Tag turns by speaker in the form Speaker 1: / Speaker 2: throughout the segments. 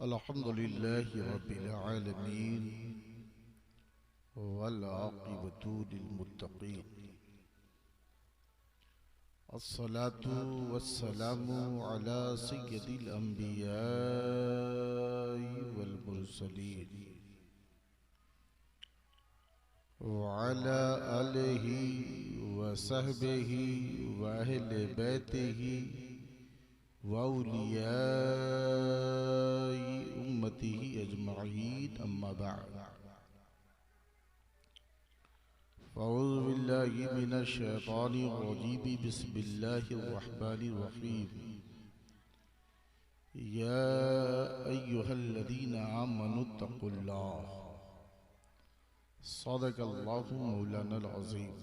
Speaker 1: अल्हम्दुलिल्लाहि रब्बिल आलमीन वल आक़िबतु लिल मुत्तक़ीन अस्सलातु वस्सलामु अला सय्यदिल अंबियाइ वल मुरसलीन व अला आलिहि व सहबिहि व अहले बैतिहि व औलियाइ उम्मतिहि अजमईन अम्मा बअद अऊज़ु बिल्लाहि मिनश शैतानिर रजीम बिस्मिल्लाहिर रहमानिर रहीम या अय्युहल्लज़ीना आमनुत्तक़ुल्लाह सदक़ल्लाहु मौलानाल अज़ीम।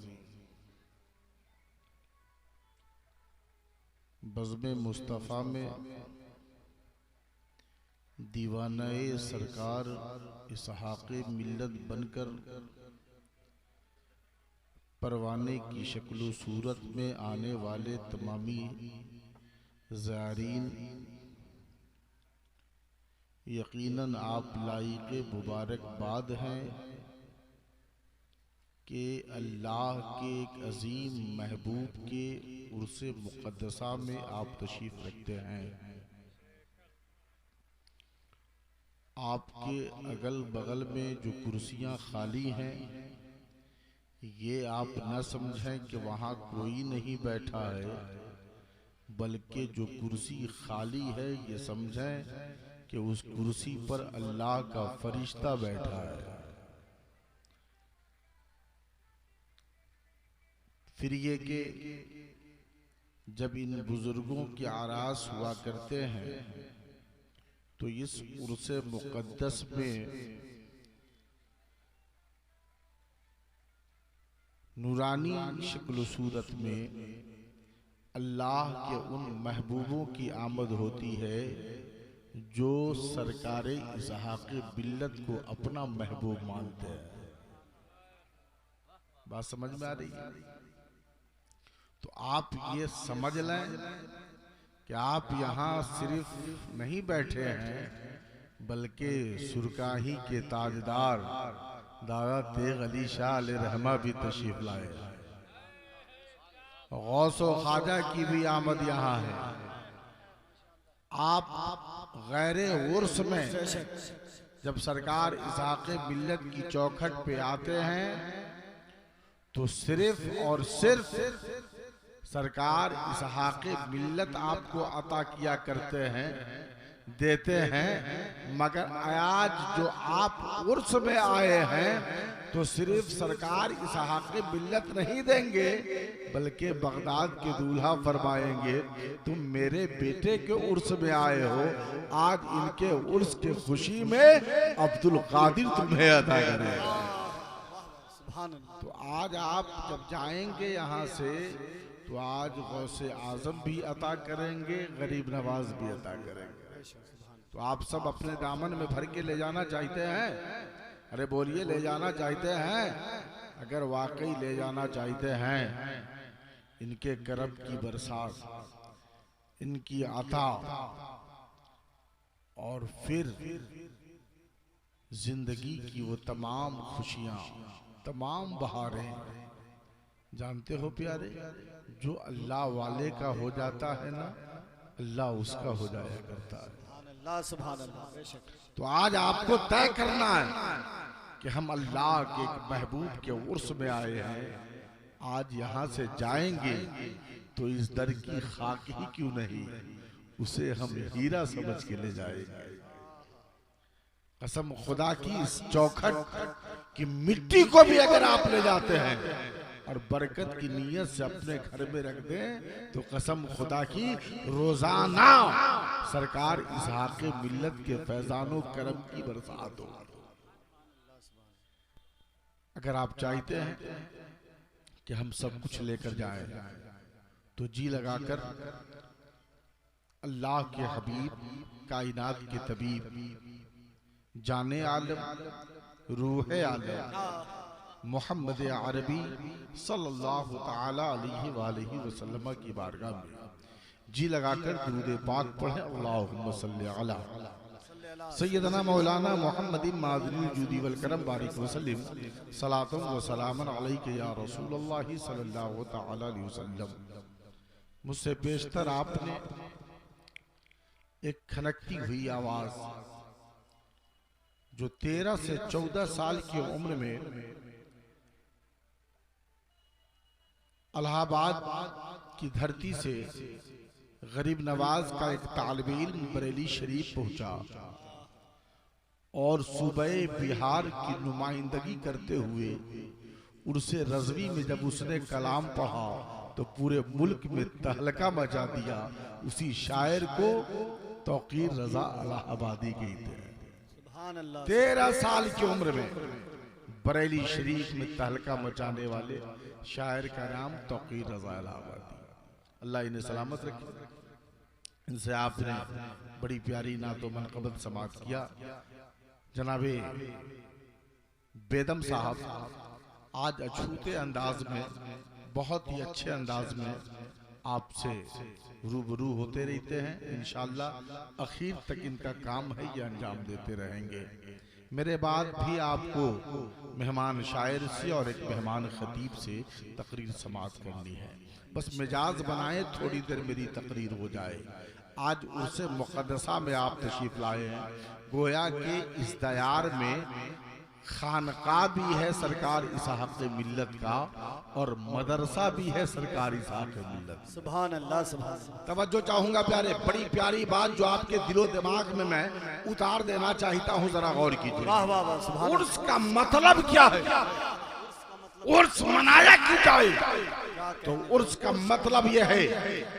Speaker 1: बज़्म मुस्तफ़ा में दीवानाए सरकार इसहाक़े मिल्लत बनकर परवाने की शक्ल सूरत में आने वाले तमामी ज़ायरीन, यकीनन आप लाइक़े मुबारकबाद हैं कि अल्लाह के एक अजीम महबूब के उर्से मुक़द्दसा में आप तशरीफ़ रखते हैं। आपके अगल बगल में जो कुर्सियाँ खाली हैं, ये आप न समझें कि वहाँ कोई नहीं बैठा है, बल्कि जो कुर्सी खाली है ये समझें कि उस कुर्सी पर अल्लाह का फरिश्ता बैठा है। फिर ये कि जब इन बुजुर्गों के आरास हुआ करते हैं तो इस उर्से मुक़द्दस में नूरानी शक्ल सूरत में अल्लाह के उन महबूबों की आमद होती है जो सरकारे इसहाक़े बिल्लत को अपना महबूब मानते हैं। बात समझ में आ रही है? तो आप ये समझ लें कि आप यहाँ सिर्फ नहीं बैठे हैं, बल्कि सुरकाही के ताजदार दादा तेग अली शाह अलैहि रहमा भी तशरीफ लाए। गौसो ख्वाजा की भी आमद यहाँ है। आप गैरे उर्स में जब सरकार इसहाक़े मिल्लत की चौखट पे आते हैं तो सिर्फ और सिर्फ सरकार इसहाक़े मिल्लत आपको अता किया करते हैं, देते हैं। मगर आज जो आप उर्स में आए हैं तो सिर्फ सरकार इसहाक़े मिल्लत नहीं देंगे, बल्कि बगदाद के दूल्हा फरमाएंगे तुम मेरे बेटे के उर्स में आए हो, आज इनके उर्स के खुशी में अब्दुल कादिर तुम्हें अता करेगा। तो आज आप जब जाएंगे यहाँ से तो आज गौसे आज़म भी अता करेंगे, गरीब नवाज भी अता करेंगे। तो आप सब अपने दामन में भर के ले जाना चाहते हैं? अरे बोलिए, ले जाना चाहते हैं? अगर वाकई ले जाना चाहते हैं, इनके करम की बरसात, इनकी अता और फिर जिंदगी की वो तमाम खुशियां, तमाम बहारें, जानते हो प्यारे, जो अल्लाह वाले का हो जाता है ना, अल्लाह उसका हो जाया करता है। तो आज आपको तय करना है कि हम अल्लाह के एक महबूब के उर्स में आए हैं, आज यहाँ से जाएंगे तो इस दर की खाक ही क्यों नहीं, उसे हम हीरा समझ के ले जाएंगे। कसम खुदा की, इस चौखट की मिट्टी को भी अगर आप ले जाते हैं और बरकत की नीयत से अपने घर में रख दें तो कसम खुदा की रोजाना सरकार इसहाक़े मिल्लत के फैजानो करम की बरसात हो। अगर आप चाहते हैं कि हम सब कुछ लेकर जाएं तो जी लगाकर अल्लाह के हबीब, कायनात के तबीब, जाने आलम, रूहे आलम मोहम्मद अरबी सल्लल्लाहु ताला अलैहि वसल्लम की बारगाह में जी लगाकर दुरूद पाक पढ़ें। अल्लाहुम्मा सल्ली अला सैयदना मौलाना मुहम्मदिन माज़िनुल जूदी वल करम बारिक वसल्लम सलातुन व सलामन अलैका या रसूलल्लाह सल्लल्लाहु तआला अलैहि वसल्लम। मुझसे बेशतर आपने एक खनकती हुई आवाज जो 13 से 14 साल की उम्र में इलाहाबाद की धरती से गरीब नवाज का एक तालिब इल्म बरेली शरीफ पहुंचा और सूबे बिहार की नुमाइंदगी करते हुए उर्से रज़वी में जब उसने कलाम पढ़ा तो पूरे मुल्क में तहलका मचा दिया। उसी शायर को तौकीर रजा इलाहाबादी कहते हैं। 13 साल की उम्र में बरेली शरीफ में तहलका मचाने वाले शायर का नाम तौकीर रजा इलाहाबादी। अल्लाह इन्हें सलामत रखे। इनसे आपने बड़ी प्यारी नातो मनक़बत समाअत किया। जनाबे बेदम साहब आज अछूते अंदाज में, बहुत ही अच्छे अंदाज में आपसे रूबरू होते रहते हैं। इंशाअल्लाह आखिर तक इनका काम है, ये अंजाम देते रहेंगे। मेरे बाद भी आपको मेहमान शायर से और एक मेहमान खतीब से तकरीर समाअत करनी है। बस मिजाज बनाए, थोड़ी देर मेरी तकरीर हो जाए। आज उर्से मुक़द्दसा में आप तशरीफ लाए हैं। गोया के इस दयार में खानका भी है सरकार इसहाक़ मिल्लत का और मदरसा भी है सरकार इसहाक़ मिल्लत। सुभान अल्लाह, सुभान अल्लाह। तवज्जो चाहूंगा प्यारे, बड़ी प्यारी बात जो आपके दिलो दिमाग में मैं उतार देना चाहता हूँ, जरा गौर कीजिए। वाह वाह वाह। उर्स का मतलब क्या है? उर्स मनाया क्यों जाए? तो उर्स का मतलब यह है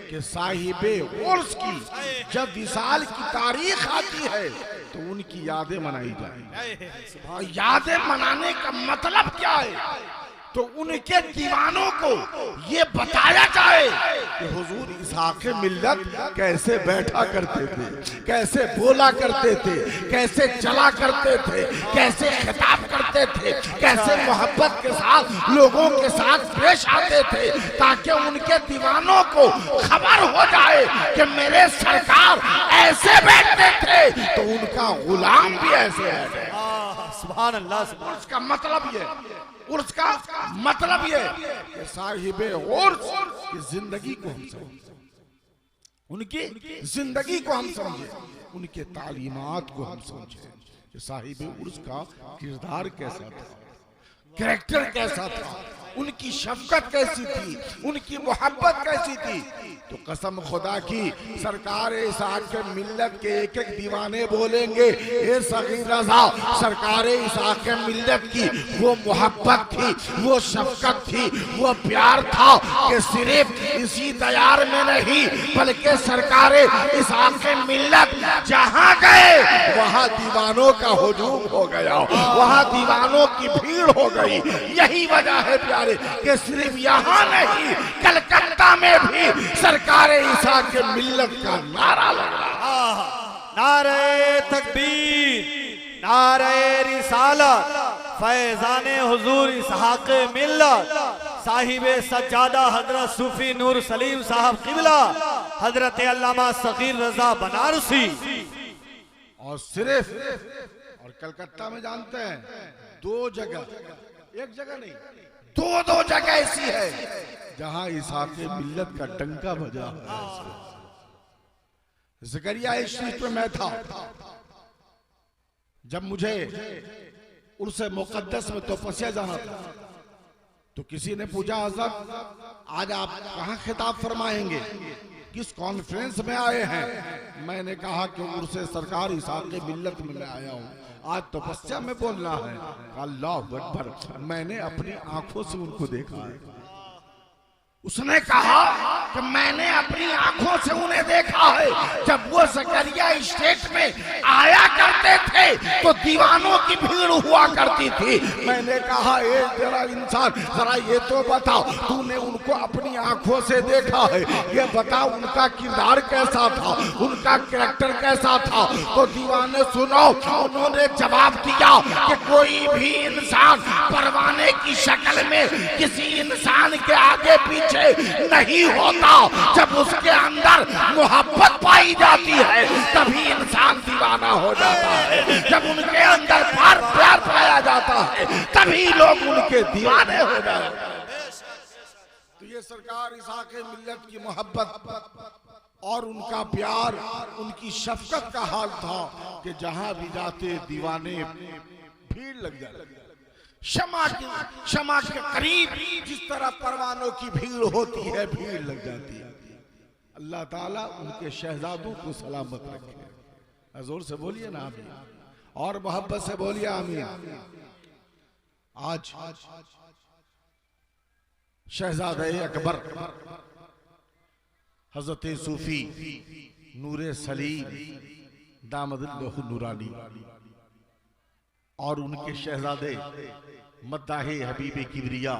Speaker 1: कि साहिबे उर्स की जब विसाल की तारीख आती है तो उनकी यादें मनाई जाए। यादें मनाने का मतलब क्या है? तो उनके दीवानों को ये बताया जाए कि हुजूर इसहाक़ मिल्लत कैसे बैठा करते थे, कैसे बोला करते थे, कैसे चला करते थे, कैसे खिताब करते थे, कैसे मोहब्बत के साथ लोगों के साथ पेश आते थे, ताकि उनके दीवानों को खबर हो जाए कि मेरे सरकार ऐसे बैठते थे तो उनका गुलाम भी ऐसे बैठे। सुभान अल्लाह। उसका मतलब ये, उर्स का मतलब ये कि साहिबे उर्स की जिंदगी को हम समझे, उनकी जिंदगी को हम समझे, उनके तालीमात को हम समझे कि साहिबे उर्स का किरदार कैसा था, कैरेक्टर कैसा था, उनकी शफकत कैसी थी, उनकी मोहब्बत कैसी थी। तो कसम खुदा की सरकार इसहाक़ मिल्लत के एक एक दीवाने बोलेंगे, ये सगीर रज़ा सरकार इसहाक़ मिल्लत की वो मोहब्बत थी, वो शफकत थी, वो प्यार था कि सिर्फ इसी दयार में नहीं बल्कि सरकार इसहाक़ मिल्लत जहाँ गए वहाँ दीवानों का हुजूम हो गया, वहाँ दीवानों की भीड़ हो गई। यही वजह है प्यारे कि सिर्फ यहाँ नहीं कलकत्ता में भी सरकार इसहाक़ मिल्लत का नारा लग रहा।
Speaker 2: नारे तकबीर, नारे रिसालत, फैज़ाने हुजूर इसहाक़ मिल्लत, साहिबे सज्जादा हजरत सूफी नूर सलीम साहब क़िबला हजरत अल्लामा सगीर रज़ा बनारसी।
Speaker 1: और सिर्फ और कलकत्ता में जानते हैं 2 जगह, एक जगह नहीं, 2 जगह ऐसी है जहां इसहाक़ मिल्लत का डंका बजा है। ज़करिया स्ट्रीट में मैं था, जब मुझे उर्से मुक़द्दस में तपस्या जाना था तो किसी ने पूछा, हज़रत आज आप कहाँ खिताब फरमाएंगे, किस कॉन्फ्रेंस में आए हैं? मैंने कहा कि उर्से सरकार इसहाक़ मिल्लत में मैं आया हूँ, आज तपस्या में बोलना है। अल्लाह अकबर। मैंने अपनी आंखों से उनको देखा है। उसने कहा कि मैंने अपनी आंखों से उन्हें देखा है, जब वो ज़करिया स्टेट में आया करते थे तो दीवानों की भीड़ हुआ करती थी। मैंने कहा ए तेरा इंसान, जरा ये तो बता, तूने उनको अपनी आंखों से देखा है, ये बता उनका किरदार कैसा था, उनका कैरेक्टर कैसा था? तो दीवाने सुनो, उन्होंने जवाब दिया कि कोई भी इंसान परवाने की शक्ल में किसी इंसान के आगे पीछे नहीं होता। जब उसके अंदर मोहब्बत पाई जाती है तभी इंसान दीवाना हो जाता सभी लोग उनके दीवाने हो जाए। तो ये सरकार इसहाक़ मिल्लत की मोहब्बत और उनका प्यार, उनकी शफकत का हाल था कि जहां भी जाते दीवाने भीड़ लग जाती। शमा के करीब जिस तरह परवानों की भीड़ होती है, भीड़ लग जाती है। अल्लाह ताला उनके शहजादों को सलामत रखे। जोर से बोलिए ना आमीन, और मोहब्बत से बोलिए आमीन। आज शहजादे अकबर हजरत सूफी नूरे सलीम दामदुल्लाहु नूरानी और उनके शहजादे मद्दाहे हबीबे किबरिया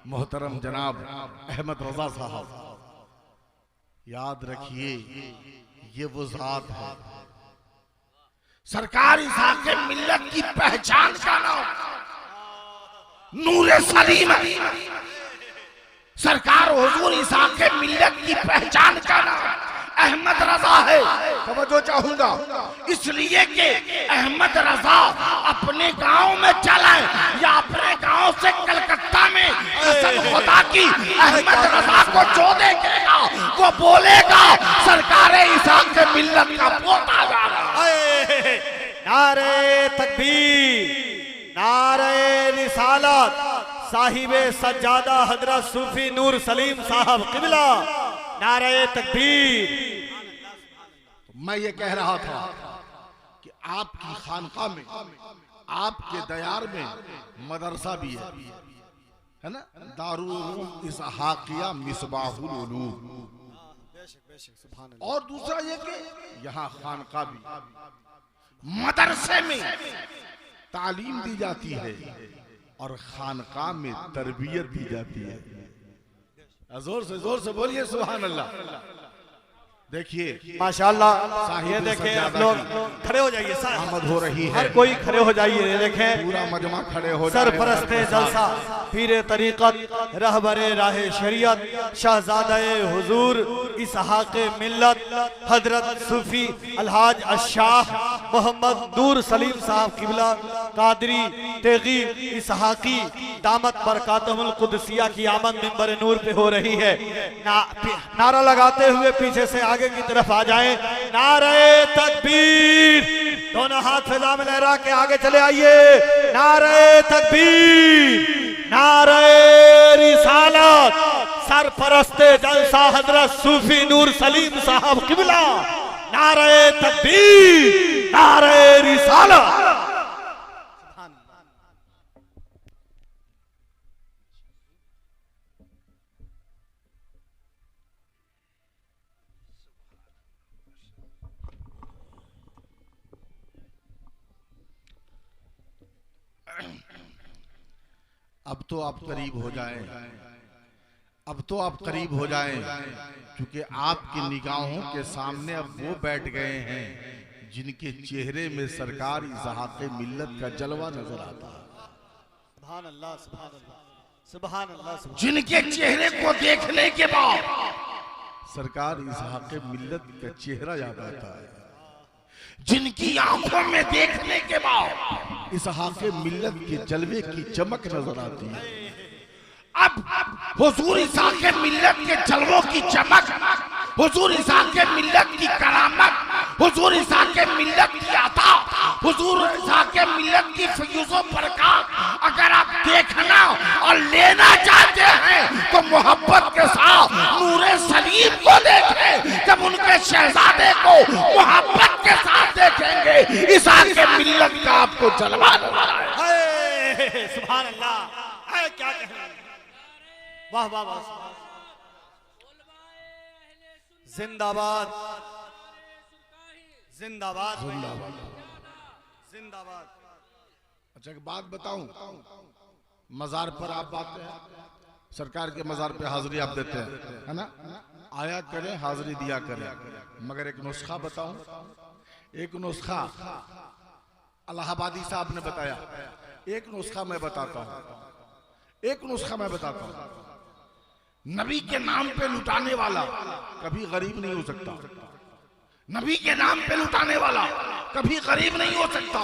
Speaker 1: मोहतरम जनाब अहमद रजा साहब, याद रखिए ये वो जात है। सरकार इसहाक़ मिल्लत की पहचान का नाम नूरे सलीम है। सरकार हुजूर इसहाक़ मिल्लत की पहचान का नाम अहमद रजा है। तवज्जो चाहूंगा, इसलिए कि अहमद रजा अपने गांव में चले या अपने गांव से कलकत्ता में कसम खुदा की अहमद रजा को जो देखेगा वो बोलेगा सरकार इसहाक़ मिल्लत का पोता जा रहा है।
Speaker 2: नारे तकबीर, नारे रिसालत, साहिबे सज्जादा हजरत सूफी नूर सलीम साहब किबला, नारे तकबीर।
Speaker 1: मैं ये कह रहा था कि आपकी खानका में, आपके दयार में मदरसा भी है ना, दारुल उलूम इसहाक़िया मिसबाहुल उलूम। और दूसरा ये कि यहाँ खानका भी, मदरसे में तालीम दी जाती है और खानका में तरबियत दी जाती है। जोर से बोलिए सुभान अल्लाह। देखिए
Speaker 2: माशाअल्लाह, ये देखें आप लोग खड़े हो जाइए,
Speaker 1: आमद हो रही है,
Speaker 2: हर कोई खड़े हो जाइए। ये देखें
Speaker 1: पूरा मजमा खड़े हो जाए।
Speaker 2: सरपरस्ते जलसा, पीरे तरीक़त, रहबरे राहे शरीयत, शहज़ादे हुजूर इसहाक़ मिल्लत हजरत सूफी अलहाज अशाह मोहम्मद नूर सलीम साहब किबला कादरी तेगी इसहाक़ी दामत बरकातहुल कुदसिया की आमद मिंबर नूर पे हो रही है। नारा लगाते हुए पीछे से आगे की तरफ आ जाएं। नारे तकबीर, दोनों हाथ फिजा में लहरा के आगे चले आइए। नारे तकबीर, नारे रिसालत, सरपरस्ते जलसा हजरत सूफी नूर सलीम साहब किबला, नारे तकबीर, नारे रिसालत।
Speaker 1: अब तो आप करीब हो जाएं, अब तो आप करीब हो जाएं, क्योंकि आपकी निगाहों के सामने अब वो बैठ गए हैं जिनके चेहरे में सरकार इसहाक़ मिल्लत का जलवा नजर आता है।
Speaker 2: सुभान अल्लाह, सुभान अल्लाह, सुभान अल्लाह।
Speaker 1: जिनके चेहरे को देखने के बाद सरकार इसहाक़ मिल्लत का चेहरा याद आता है, जिनकी आंखों में देखने के बाद इसहाक़ मिल्लत के जलवे की चमक नजर आती है। अब हुजूर इसहाक़ मिल्लत के जलवों की चमक, हुजूर इसहाक़ मिल्लत की करामत, हुजूर इसहाक़ मिल्लत की अता, हुजूर इसहाक़ मिल्लत की फयूज़ो बरकत अगर आप देखना और लेना चाहते हैं तो मोहब्बत के साथ नूरे सलीम को देखें। जब उनके शहजादे को मोहब्बत के साथ देखेंगे, इसहाक़ मिल्लत का आपको जलवा नजर आएगा।
Speaker 2: सुभान अल्लाह, क्या कहें, वाह वाह वाह। जिंदाबाद, जिंदाबाद, जिंदाबाद।
Speaker 1: अच्छा एक बात बताऊं, मजार पर आप आते हैं, सरकार के मजार पे हाजिरी आप देते हैं, है ना, आया करें, हाजिरी दिया करें, मगर एक नुस्खा बताऊं, एक नुस्खा इलाहाबादी साहब ने बताया, एक नुस्खा मैं बताता हूं, एक नुस्खा मैं बताता हूं। नबी के नाम पे लुटाने वाला कभी गरीब नहीं हो सकता। नबी के नाम पे लुटाने वाला कभी गरीब नहीं हो सकता।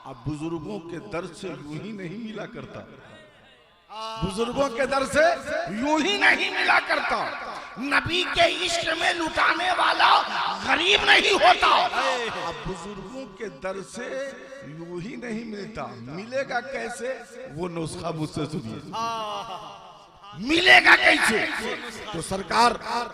Speaker 1: अब बुजुर्गों के दर से यूं ही नहीं मिला करता, बुजुर्गों के दर से यूं ही नहीं मिला करता। नबी के इश्क में लुटाने वाला गरीब नहीं होता। अब बुजुर्गों के दर से यूं ही नहीं मिलता, मिलेगा कैसे? वो नुस्खा मुझसे सुनिए, मिलेगा कैसे? तो सरकार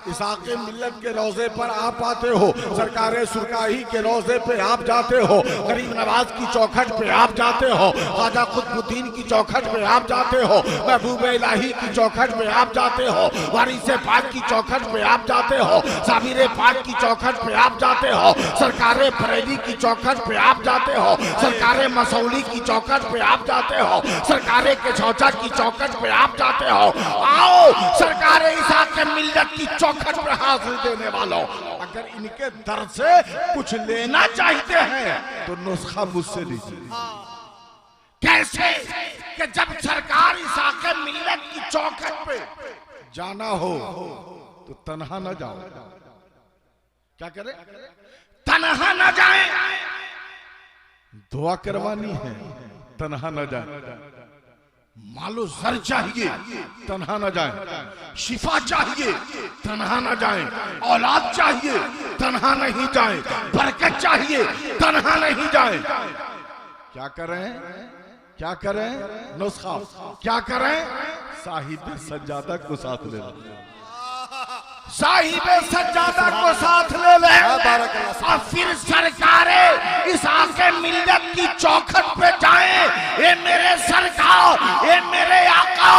Speaker 1: इसाक़े मिल्लत के रोजे पर आप आते हो, सरकार सुरकाही के रोजे पे आप जाते हो, गरीब नवाज की चौखट पे आप जाते हो, ख्वाजा कुतुबुद्दीन की चौखट पे आप जाते हो, महबूब इलाही की चौखट पे आप जाते हो, वारिस पाक की चौखट पे आप जाते हो, साबिर पाक की चौखट पे आप जाते हो, सरकार फरेदी की चौखट पे आप जाते हो, सरकार मसौली की चौखट पे आप जाते हो, सरकार के छौचा की चौखट पे आप जाते हो। आओ सरकार इसाक़े मिल्लत की चौखट पर हाजिर देने वालों, अगर इनके दर से कुछ लेना चाहते हैं तो नुस्खा मुझसे लीजिए। कैसे? कि जब सरकार इसाक़े मिल्लत की चौखट पे जाना हो तो तन्हा न जाओ। क्या करे? तन्हा न जाए, दुआ करवानी है, तन्हा न जाए। मालो जर चाहिए, तन्हा न जाए। शिफा चाहिए, तन्हा न जाए। औलाद चाहिए, तन्हा नहीं जाए। बरकत चाहिए, तन्हा नहीं जाए। क्या करें? क्या करें? नुस्खा क्या करें? साहिब सज्जादा को साथ ले लो, साहिब सज्जादा को साथ ले ले, और फिर सरकारे इसाक़े मिल्लत की चौखट पे जाएं। ये मेरे सरकार, ये मेरे आका,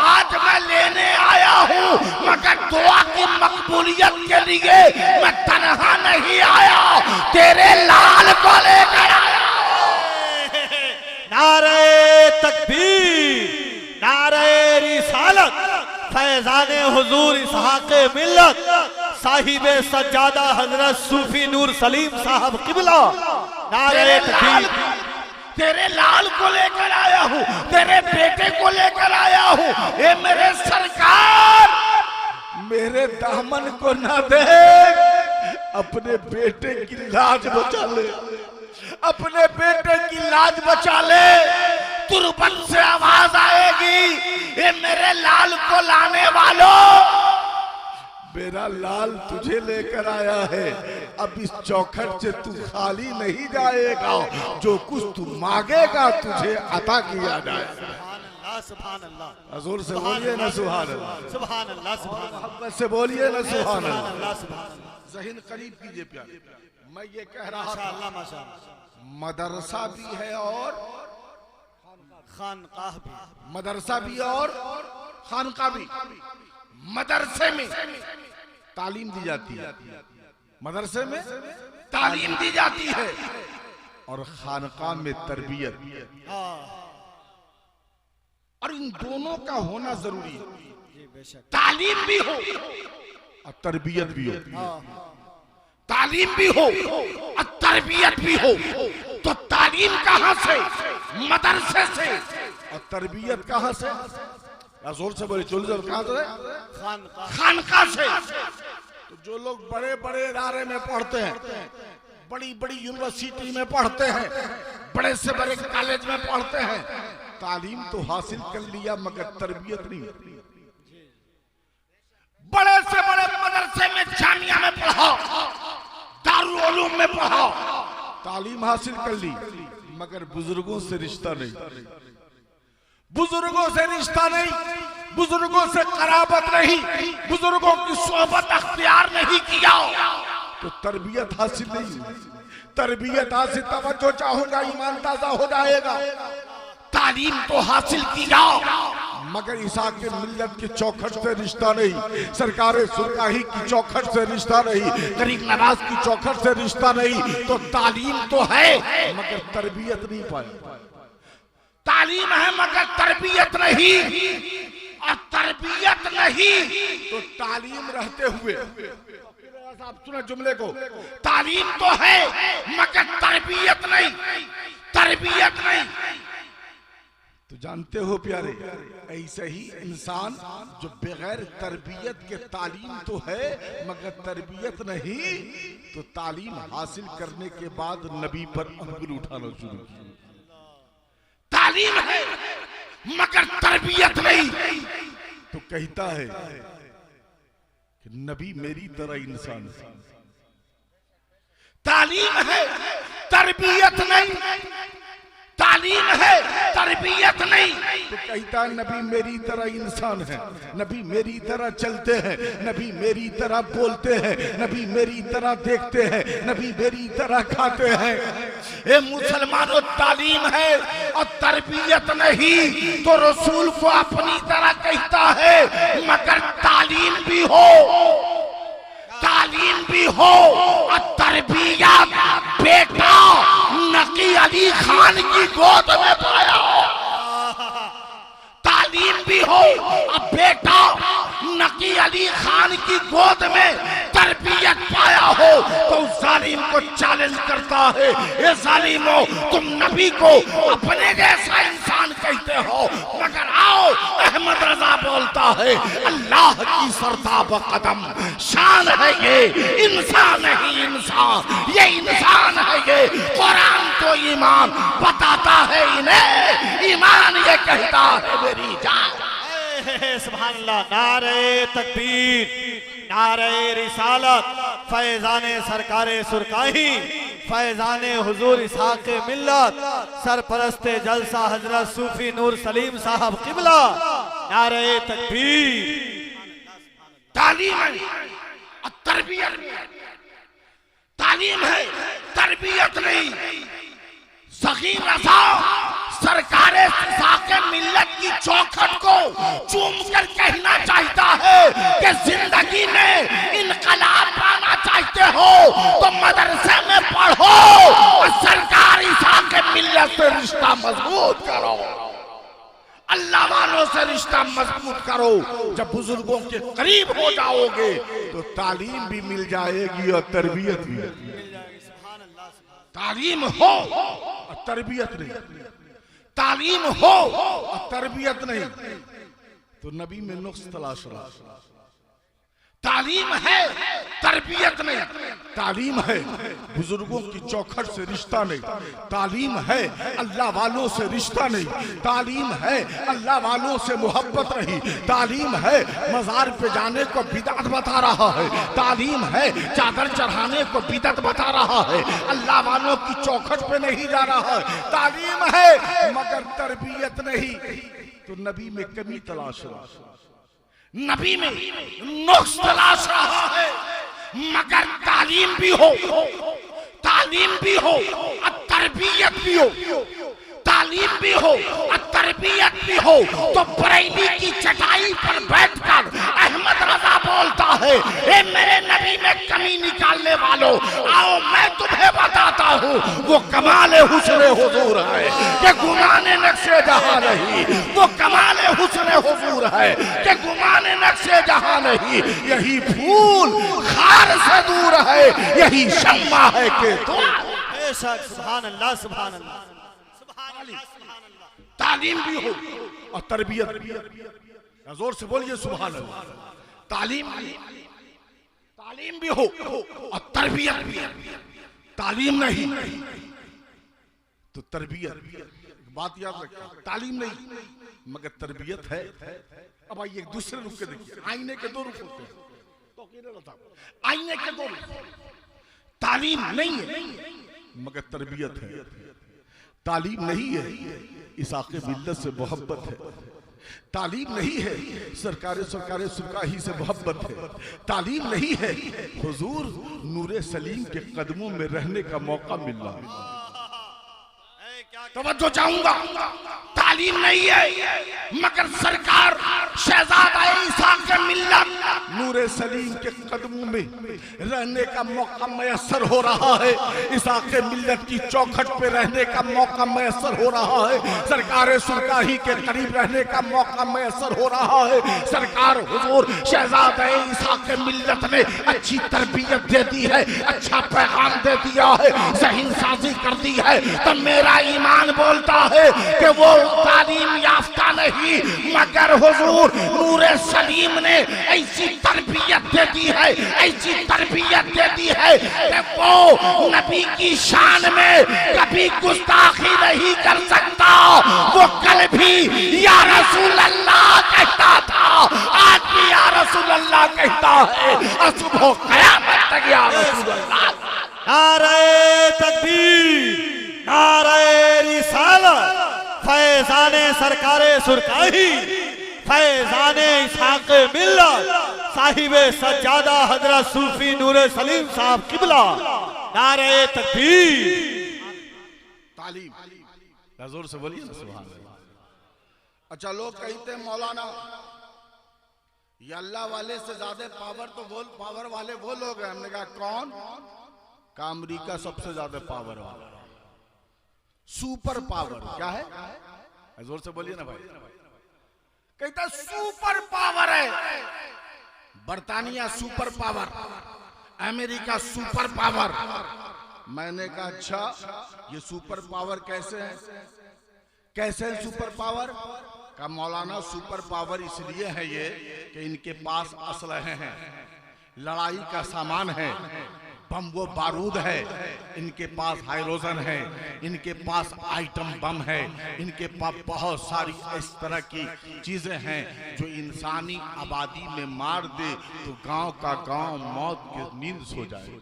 Speaker 1: आज मैं लेने आया हूँ, मगर दुआ की मकबूलियत के लिए मैं तन्हा नहीं आया, तेरे लाल को लेकर आया।
Speaker 2: नारे तकबीर, नारे रिसालत, फैज़ाने हुजूर इस्हाक़े मिल्लत, साहिब सज्जादा हजरत सूफी नूर सलीम साहब किबला। नारे तकबीर।
Speaker 1: तेरे लाल को लेकर आया हूँ, तेरे बेटे को लेकर आया हूँ। ये मेरे सरकार, मेरे दामन को ना दे, अपने बेटे की लाज बचा ले, अपने बेटे की लाज बचा ले। तुरबत से आवाज आएगी, ये मेरे लाल को लाने वालों, मेरा लाल तुझे लेकर आया है। अब इस चौखट से तू खाली नहीं जाएगा, जो कुछ तू मांगेगा तुझे अता किया जाएगा।
Speaker 2: सुभान अल्लाह,
Speaker 1: हजूर से बोलिए ना सुभान अल्लाह,
Speaker 2: सुभान अल्लाह, सुभान
Speaker 1: मोहब्बत से बोलिए ना सुभान
Speaker 2: अल्लाह,
Speaker 1: अल्लाह।
Speaker 2: सुभान अल्लाह।
Speaker 1: ज़हन करीब कीजिए प्यारे, मैं ये कह रहा
Speaker 2: माशाअल्लाह,
Speaker 1: था
Speaker 2: माशाअल्लाह।
Speaker 1: मदरसा भी है और
Speaker 2: खानकाह भी,
Speaker 1: मदरसा भी और खानका भी। मदरसे में तालीम दी जाती है, मदरसे में तालीम दी जाती है, और खानका में तरबियत। और इन दोनों का होना जरूरी है, तालीम भी हो और तरबियत भी हो, तालीम भी हो और तरबियत भी हो। तो तालीम कहां से? मदरसे से। और तरबियत कहां से? जोर से बोले, चोल जोर, कहां से? खानका से। तो जो लोग बड़े बड़े इदारे में पढ़ते हैं, बड़ी बड़ी यूनिवर्सिटी में पढ़ते हैं, बड़े से बड़े कॉलेज में पढ़ते हैं, तालीम तो हासिल कर लिया मगर तरबियत नहीं। बड़े से बड़े मदरसे में, जामिया में पढ़ा, दारुल उलूम में पढ़ा, तालीम हासिल कर ली, मगर बुजुर्गों से रिश्ता नहीं, बुजुर्गों से रिश्ता नहीं, बुजुर्गों से कराबत नहीं, बुजुर्गों की सोहबत अख्तियार नहीं किया, तो तरबियत हासिल नहीं। तरबियत हासिल, तवज्जो चाहूंगा, ईमान ताजा हो जाएगा। तालीम तो हासिल की जाओ, मगर इसाक़े मिल्लत की चौखट से रिश्ता नहीं, सरकार सुरकाही की चौखट से रिश्ता नहीं, गरीब नवाज की चौखट से रिश्ता नहीं। तो तालीम तो है मगर तरबियत नहीं पाई, तालीम है मगर तरबियत नहीं, और तरबियत नहीं तो तालीम रहते हुए, आप सुना जुमले को, तालीम तो है मगर तरबियत नहीं, तरबियत नहीं। तो जानते हो प्यारे, ऐसे ही इंसान जो बगैर तरबियत के तालीम तो है मगर तरबियत नहीं, तो तालीम हासिल करने के बाद नबी पर अंगुल उठाना शुरू किया। तालीम है मगर तरबियत नहीं, तो कहता है कि नबी मेरी तरह इंसान है। तालीम है तरबियत नहीं, तालीम है तरबियत नहीं, तो कहता है नबी मेरी तरह इंसान है, नबी मेरी तरह चलते हैं, नबी मेरी तरह बोलते हैं, नबी मेरी तरह देखते हैं, नबी मेरी तरह खाते हैं। ए मुसलमानों, तालीम है और तरबियत नहीं, तो रसूल को अपनी तरह कहता है मगर तालीम भी हो, तालीम भी हो और तरबियत बेटा नकी अली खान की गोद में पाया हो। तालीम भी हो और बेटा नकी अली खान की गोद में तरबियत पाया हो, तो जालिम को चैलेंज करता है, ये जालिमो तुम नबी को अपने जैसा इंसान कहते हो, मगर आओ अहमद रजा बोलता है अल्लाह की सरताब कदम शान है ये, इंसान नहीं इंसान, ये इंसान है ये। कुरान तो ईमान बताता है इन्हें, ईमान ये कहता है मेरी जान।
Speaker 2: सुभान अल्लाह, नारे तकबीर, नारे रिसालत, फैजाने सरकारे सुरकाही, फैजाने हुजूर इसहाक मिल्लत, सरपरस्ते जलसा हजरत सूफी नूर सलीम साहब किबला, नारे तकबीर।
Speaker 1: तालीम है और तरबियत, तालीम है तरबियत नहीं। सगीर रज़ा सरकारे साके मिल्लत की चौखट को चूम कर कहना चाहता है कि जिंदगी में इनकलाब पाना चाहते हो तो मदरसे में पढ़ो और सरकारी साके मिल्लत से रिश्ता मजबूत करो, अल्लाह वालों से रिश्ता मजबूत करो। जब बुजुर्गों के करीब हो जाओगे तो तालीम भी मिल जाएगी और तरबियत भी मिल जाएगी। तालीम हो और तरबियत नहीं, तालीम हो और तरबियत नहीं, तो नबी में नुक्स तलाश रहा। तालीम है तरबियत नहीं, तालीम है बुजुर्गों की चौखट से रिश्ता नहीं, तालीम है अल्लाह वालों से रिश्ता नहीं, तालीम है अल्लाह वालों से मोहब्बत नहीं, तालीम है मजार पे जाने को बिदअत बता रहा है, तालीम है चादर चढ़ाने को बिदअत बता रहा है, अल्लाह वालों की चौखट पे नहीं जा रहा है। तालीम है मगर तरबियत नहीं, तो नबी में कमी तलाश रहा, नबी में नुक्स तलाश रहा है। मगर तालीम भी हो, तालीम भी हो और तरबियत भी हो, तालीम भी हो और तरबियत भी हो, तो बरेली की चटाई पर बैठकर अहमद रजा बोलता है ए मेरे नबी में कमी निकालने वालों, आओ मैं तुम्हें बताता हूँ वो कमाल हुस्न हुजूर है कि गुमाने नक्शे जहां नहीं, वो कमाल हुस्न हुजूर है कि गुमाने नक्शे जहां नहीं। यही फूल खार से दूर है, यही शम्मा है कि
Speaker 2: सुभान अल्लाह, सुभान अल्लाह।
Speaker 1: तालीम भी हो और तरबियत भी, जोर से बोलिए सुभान अल्लाह। तालीम भी हो और तरबियत भी, तालीम नहीं तो तरबियत। बात याद रखिए, तालीम नहीं मगर तरबियत है। अब आइए एक दूसरे रुख के देखिए, आईने के दो रुख होते हैं, तो आईने के दो रुख। तालीम नहीं है मगर तरबियत है, तालीम नहीं है इसाक़े मिल्लत से मोहब्बत है, तालीम नहीं है सरकारे सुरकाही से मोहब्बत है, तालीम नहीं है हुजूर नूरे सलीम के कदमों में रहने का मौका मिल रहा है। तवज्जो चाहूंगा, तालीम नहीं है मगर सरकार शहजादा इसाक़े मिल्लत नूरे सलीम के कदमों में रहने का मौका मैसर हो रहा है, इसाक़े मिल्लत की चौखट पे रहने का मौका मैसर हो रहा है, सरकार सुरकाही के करीब रहने का मौका मैसर हो रहा है। सरकार हुजूर शहजादा इसाक़े मिल्लत ने अच्छी तरबियत दे दी है, अच्छा पैगाम दे दिया है, ज़हीन साजी कर दी है, तो मेरा ईमान बोलता है कि वो तालीम याफ्ता नहीं मगर हुजूर नूरे सलीम ने ऐसी तरबियत दे दी है, ऐसी तरबियत दे दी है कि वो नबी की शान में कभी गुस्ताखी नहीं कर सकता। वो कल भी या रसूल अल्लाह कहता था, आज भी या रसूल अल्लाह कहता है, और सुबह क़यामत तक या रसूल अल्लाह।
Speaker 2: नारे तकबीर, नारे रिसालत, फैज़ाने सरकारे सुरकाही, फैज़ाने इस्हाक़े मिल्लत, साहिबे सज्जादा हजरत सूफी नूरे सलीम साहब किबला। नारे तकबीर।
Speaker 1: तालीम जोर से बोलिए ना सुभान अल्लाह। अच्छा, लोग कहते हैं मौलाना ये अल्लाह वाले से ज्यादा पावर तो पावर वाले वो लोग हैं। हमने कहा कौन? का अमेरिका सबसे ज्यादा पावर वाला, सुपर पावर। क्या है? जोर से बोलिए ना भाई। कहता सुपर पावर है, बर्तानिया super power, America super power. मैंने कहा अच्छा, ये सुपर पावर कैसे है? कैसे है सुपर पावर? का मौलाना सुपर पावर इसलिए है ये कि इनके पास असलहे हैं, लड़ाई का सामान है, बम वो बारूद है, इनके पास हाइड्रोजन है, इनके पास आइटम बम है, इनके पास बहुत सारी इस तरह की चीजें हैं जो इंसानी आबादी में मार दे तो गांव का गांव मौत की नींद सो जाए।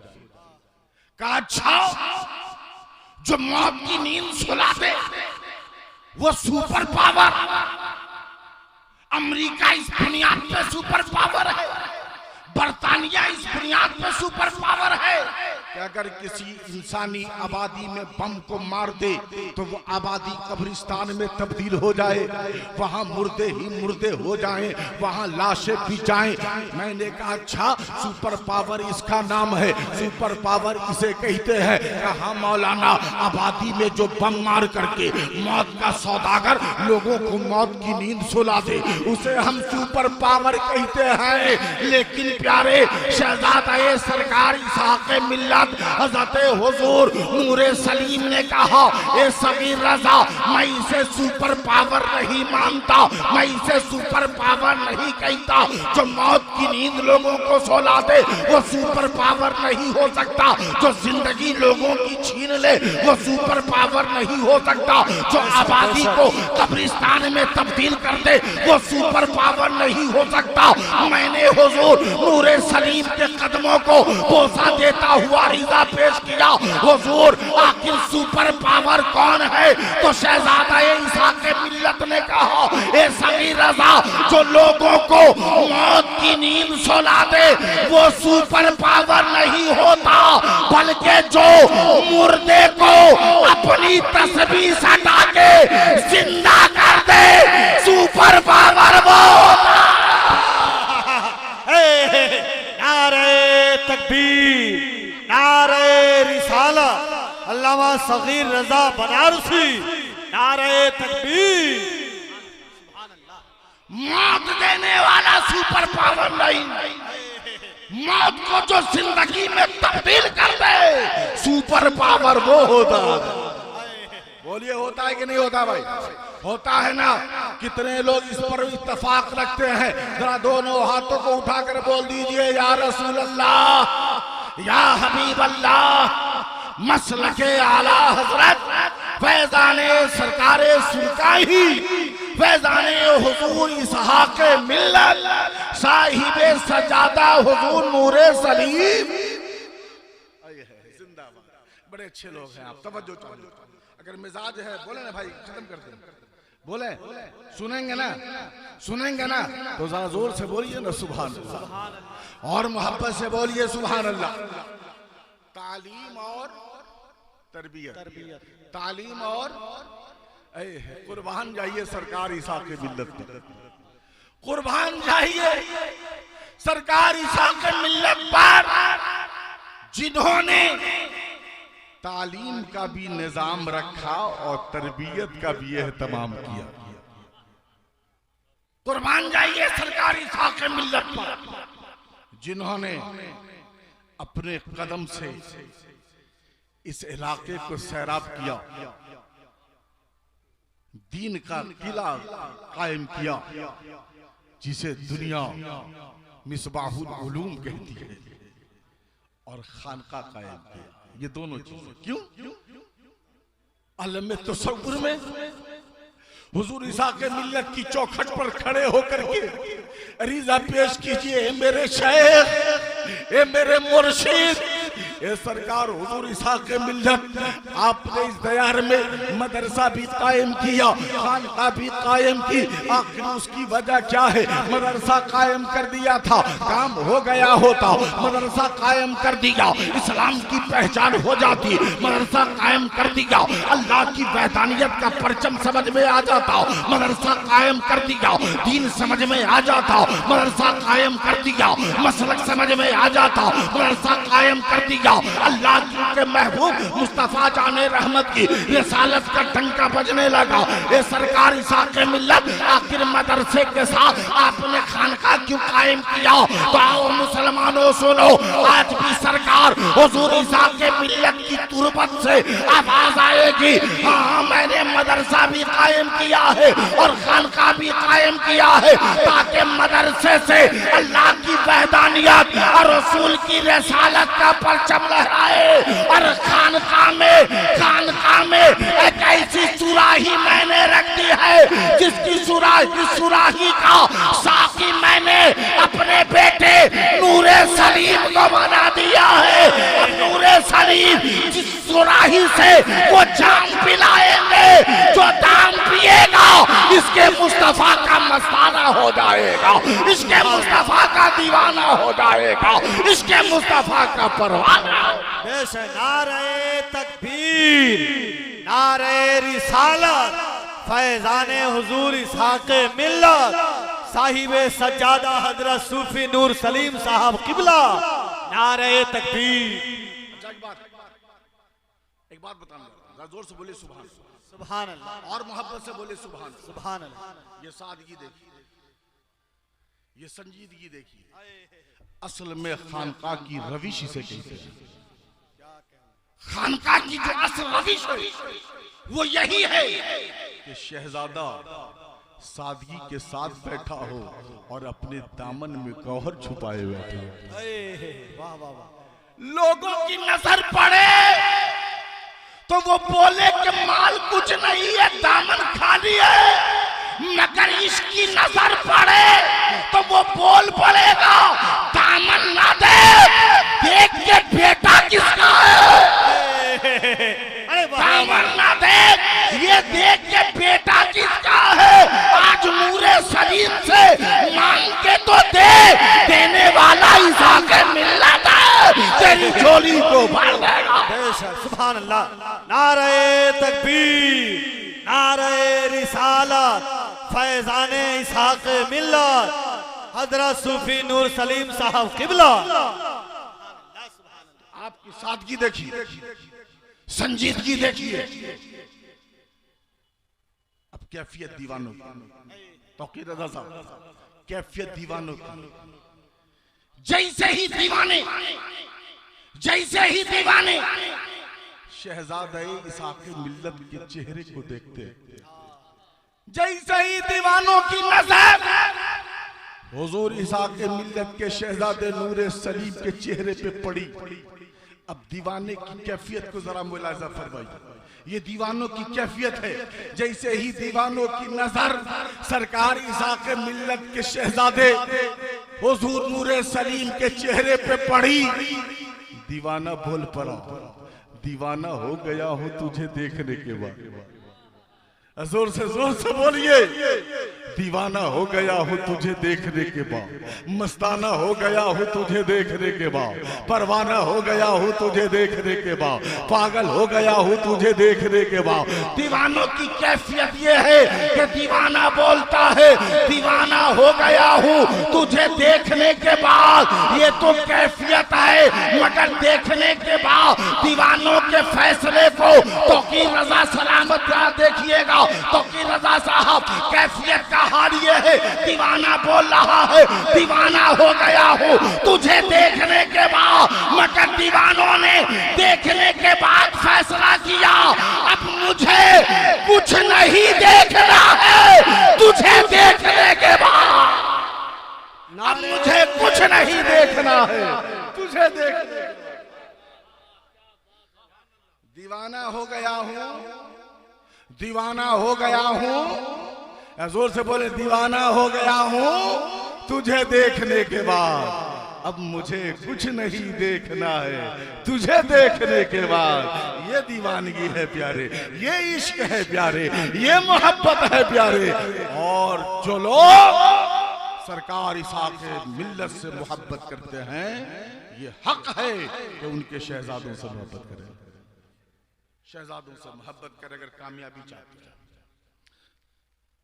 Speaker 1: कहा अच्छा, जो मौत की नींद सुला दे वो सुपर पावर। अमेरिका इस बुनियाद पे सुपर पावर है, बर्तानिया इस बुनियाद पे सुपर पावर है कि अगर किसी इंसानी आबादी में बम को मार दे तो वो आबादी कब्रिस्तान में तब्दील हो जाए, वहां मुर्दे ही मुर्दे हो जाएं, वहां लाशें भी जाएं। मैंने कहा अच्छा, सुपर पावर इसका नाम है, सुपर पावर इसे कहते हैं। कहा मौलाना, आबादी में जो बम मार करके मौत का सौदागर लोगों को मौत की नींद सुला दे उसे हम सुपर पावर कहते हैं। लेकिन प्यारे शहजादा सरकार इस्हाक़े मिल्लत हज़रत हुज़ूर नूरे सलीम ने कहा, ए सगीर रज़ा, मैं इसे सुपर पावर नहीं मानता, मैं इसे सुपर पावर नहीं कहता। जो मौत की नींद लोगों को सुला दे वो सुपर पावर नहीं हो सकता। जो जिंदगी लोगों की छीन ले वो सुपर पावर नहीं हो सकता। जो आबादी को कब्रिस्तान में तब्दील कर दे वो सुपर पावर नहीं हो सकता। मैंने हुज़ूर नूरे सलीम के कदमों को बोसा देता हुआ रिजा पेश किया, हुजूर आखिर सुपर पावर कौन है? तो शहजादा इस्हाक़े मिल्लत ने कहा, ए सगीर रज़ा, जो लोगों को मौत की नींद सुला दे वो सुपर पावर नहीं होता, बल्कि जो मुर्दे को अपनी तस्बीह सटा के जिंदा कर दे सुपर पावर वो होता। नारे तकबीर, नारे रिसालत, अल्लामा सगीर रज़ा बनारसी, नारे तकबीर। मौत देने वाला सुपर पावर नहीं, मौत को जो जिंदगी में तब्दील कर दे सुपर पावर वो होता। बोलिए होता है कि नहीं होता भाई? होता है ना। कितने लोग इस पर इत्तफाक रखते हैं? जरा दोनों हाथों को उठाकर बोल दीजिए, या रसूल अल्लाह, या हबीब अल्लाह, मसलके आला हजरत फैज़ाने सरकारे सुरकाही, फैज़ाने हुज़ूर इस्हाक़े मिल्लत, साहिबे सज्जादा हुज़ूर नूरे सलीम। जिंदाबाद। बड़े अच्छे लोग हैं आप, तवज्जो चाहिए। अगर मिजाज है बोले ना भाई, खत्म कर दें। बोले सुनेंगे ना, सुनेंगे ना तो जरा जोर से बोलिए ना सुभान अल्लाह, और मोहब्बत से बोलिए सुभान अल्लाह। तालीम और तरबियत, तालीम और कुर्बान जाइए सरकार इस्हाक़े मिल्लत में, कुर्बान जाइए सरकार इस्हाक़े मिल्लत पर, जिन्होंने तालीम का भी निजाम रखा और तरबियत का भी एहतमाम किया। कुर्बान जाइए सरकार इस्हाक़े मिल्लत पर, जिन्होंने अपने कदम से इस इलाके को सैराब किया, दीन का किला कायम किया, जिसे दुनिया मिसबाहुल उलूम कहती है और खानका कायम किया। ये दोनों चीजें क्यों? आलम तसव्वुर में हुजूर ईसा के मिल्लत की चौखट पर खड़े होकर के अरीजा पेश कीजिए, ए मेरे शेख, ए मेरे मुर्शिद, ए सरकार हुजूर ईसा के मिल्लत, आपने इस दयार में मदरसा भी कायम किया, खानका भी कायम की। आखिर उसकी वजह क्या है? मदरसा कायम कर दिया था, काम हो गया होता, मदरसा कायम कर दिया, इस्लाम की पहचान हो जाती, मदरसा कायम कर दिया, अल्लाह की वहदानियत का परचम समझ में आ जाता, मदरसा कायम कर दिया, दीन समझ में आ जाता, मदरसा कायम कर दिया, मसलक समझ में आ जाता, मदरसा कायम कर दिया, अल्लाह के महबूब मुस्तफा जाने रहमत की रिसालत का डंका बजने लगा। ये सरकार ईसा के मिल्लत, आखिर मदरसे के साथ आपने खानका क्यों कायम किया? तो आओ मुसलमानों सुनो, आज भी सरकार हुजूर ईसा के मिल्लत की तुरबत से आवाज आएगी, हाँ मैंने मदरसा भी कायम किया है और खानका भी कायम किया है, ताकि मदरसे से अल्लाह की वहदानियत और रसूल की रिसालत का परचम लहराए और खानका में एक ऐसी सुराही मैंने रख दी है जिसकी सुराही का साकी मैंने अपने बेटे नूरे सलीम को बना दिया है। और नूरे सलीम जिस सुराही से वो जाम पिलाएंगे, जो दाम पिएगा इसके मुस्तफा का मस्ताना हो जाएगा, इसके मुस्तफा का दीवाना हो जाएगा, इसके मुस्तफा का परवाना।
Speaker 2: नारे तकबीर, नारे रिसालत, फैजाने हुजूर इस्हाक़ मिल्लत, साहिबे सज्जादा हजरत सूफी नूर सलीम साहब किबला, नारे तकबीर।
Speaker 1: एक बात बताऊंगा, जोर से बोले सुभान
Speaker 2: सुभान अल्लाह,
Speaker 1: और मोहब्बत से बोले सुभान
Speaker 2: सुभान अल्लाह।
Speaker 1: ये सादगी देखिए, ये संजीदगी देखिए, असल में खानका की रविश इसे कहते हैं। खानका की जो असल रविश है वो यही है कि शहजादा सादगी के साथ बैठा हो और अपने दामन में गौहर छुपाए बैठे हो।
Speaker 2: वाह वाह वाह।
Speaker 1: लोगों की नजर पड़े तो वो बोले कि माल कुछ नहीं है, दामन खाली है, मगर इसकी नजर पड़े तो वो बोल पड़ेगा दामन ना दे, देख के बेटा किसका है, दामन ना दे, ये देख के बेटा किसका है। आज नूरे सलीम से मांग के तो दे, देने वाला ईसा के मिल्लत है, तेरी झोली को भर देगा।
Speaker 2: सुभान अल्लाह, नारे तकबीर, नारे रिसालत, फैजाने इस्हाक़ मिल्लत, हजरत सूफी नूर सलीम साहब किबला।
Speaker 1: आपकी सादगी देखिए, संजीदगी देखिए। अब कैफियत दीवानों की, तौकीर रज़ा साहब, कैफियत दीवानों की। जैसे ही दीवाने शहजादे इस्हाक़ मिल्लत के चेहरे को देखते, जैसे ही दीवानों की नजर हुजूर इस्हाक़ मिल्लत के शहजादे नूरे सलीम के चेहरे पे पड़ी। अब दीवाने की कैफियत को जरा मुलाहिजा फरमाइए। ये दीवानों की कैफियत है, जैसे ही दीवानों की नजर सरकार इस्हाक़ मिल्लत के शहजादे हुजूर नूरे सलीम के चेहरे पे पड़ी, दीवाना बोल पड़ा, दीवाना हो गया हूं तुझे देखने के बाद। जोर से बोलिए, दीवाना हो गया हूँ तुझे देखने के बाद, मस्ताना हो गया हूँ तुझे देखने के बाद, परवाना हो गया हूँ तुझे देखने के बाद, पागल हो गया हूँ तुझे देखने के बाद। दीवानों की कैफियत ये है कि दीवाना बोलता है दीवाना हो गया हूँ तुझे देखने के बाद, ये तो कैफियत है, मगर देखने के बाद दीवानों के फैसले को तौकीर रज़ा सलामत देखिएगा। तौकीर रज़ा साहब कैफियत का हाल ये है, दीवाना बोल रहा है दीवाना हो गया हूँ तुझे देखने के बाद, मगर दीवानों ने देखने के बाद फैसला किया अब मुझे कुछ नहीं देखना है, तुझे देखने के बाद अब मुझे कुछ दीवाना हो गया हूँ, दीवाना हो गया हूँ। जोर से बोले, दीवाना हो गया हूँ तुझे देखने के बाद। अब मुझे कुछ नहीं देखना है तुझे देखने के बाद। ये दीवानगी है प्यारे, ये इश्क है प्यारे, ये मोहब्बत है प्यारे। और जो लोग सरकार इसाक़े मिल्लत से मोहब्बत करते हैं, ये हक है कि उनके शहजादों से मोहब्बत करें, शहजादों से मोहब्बत करें अगर कामयाबी चाहते हैं।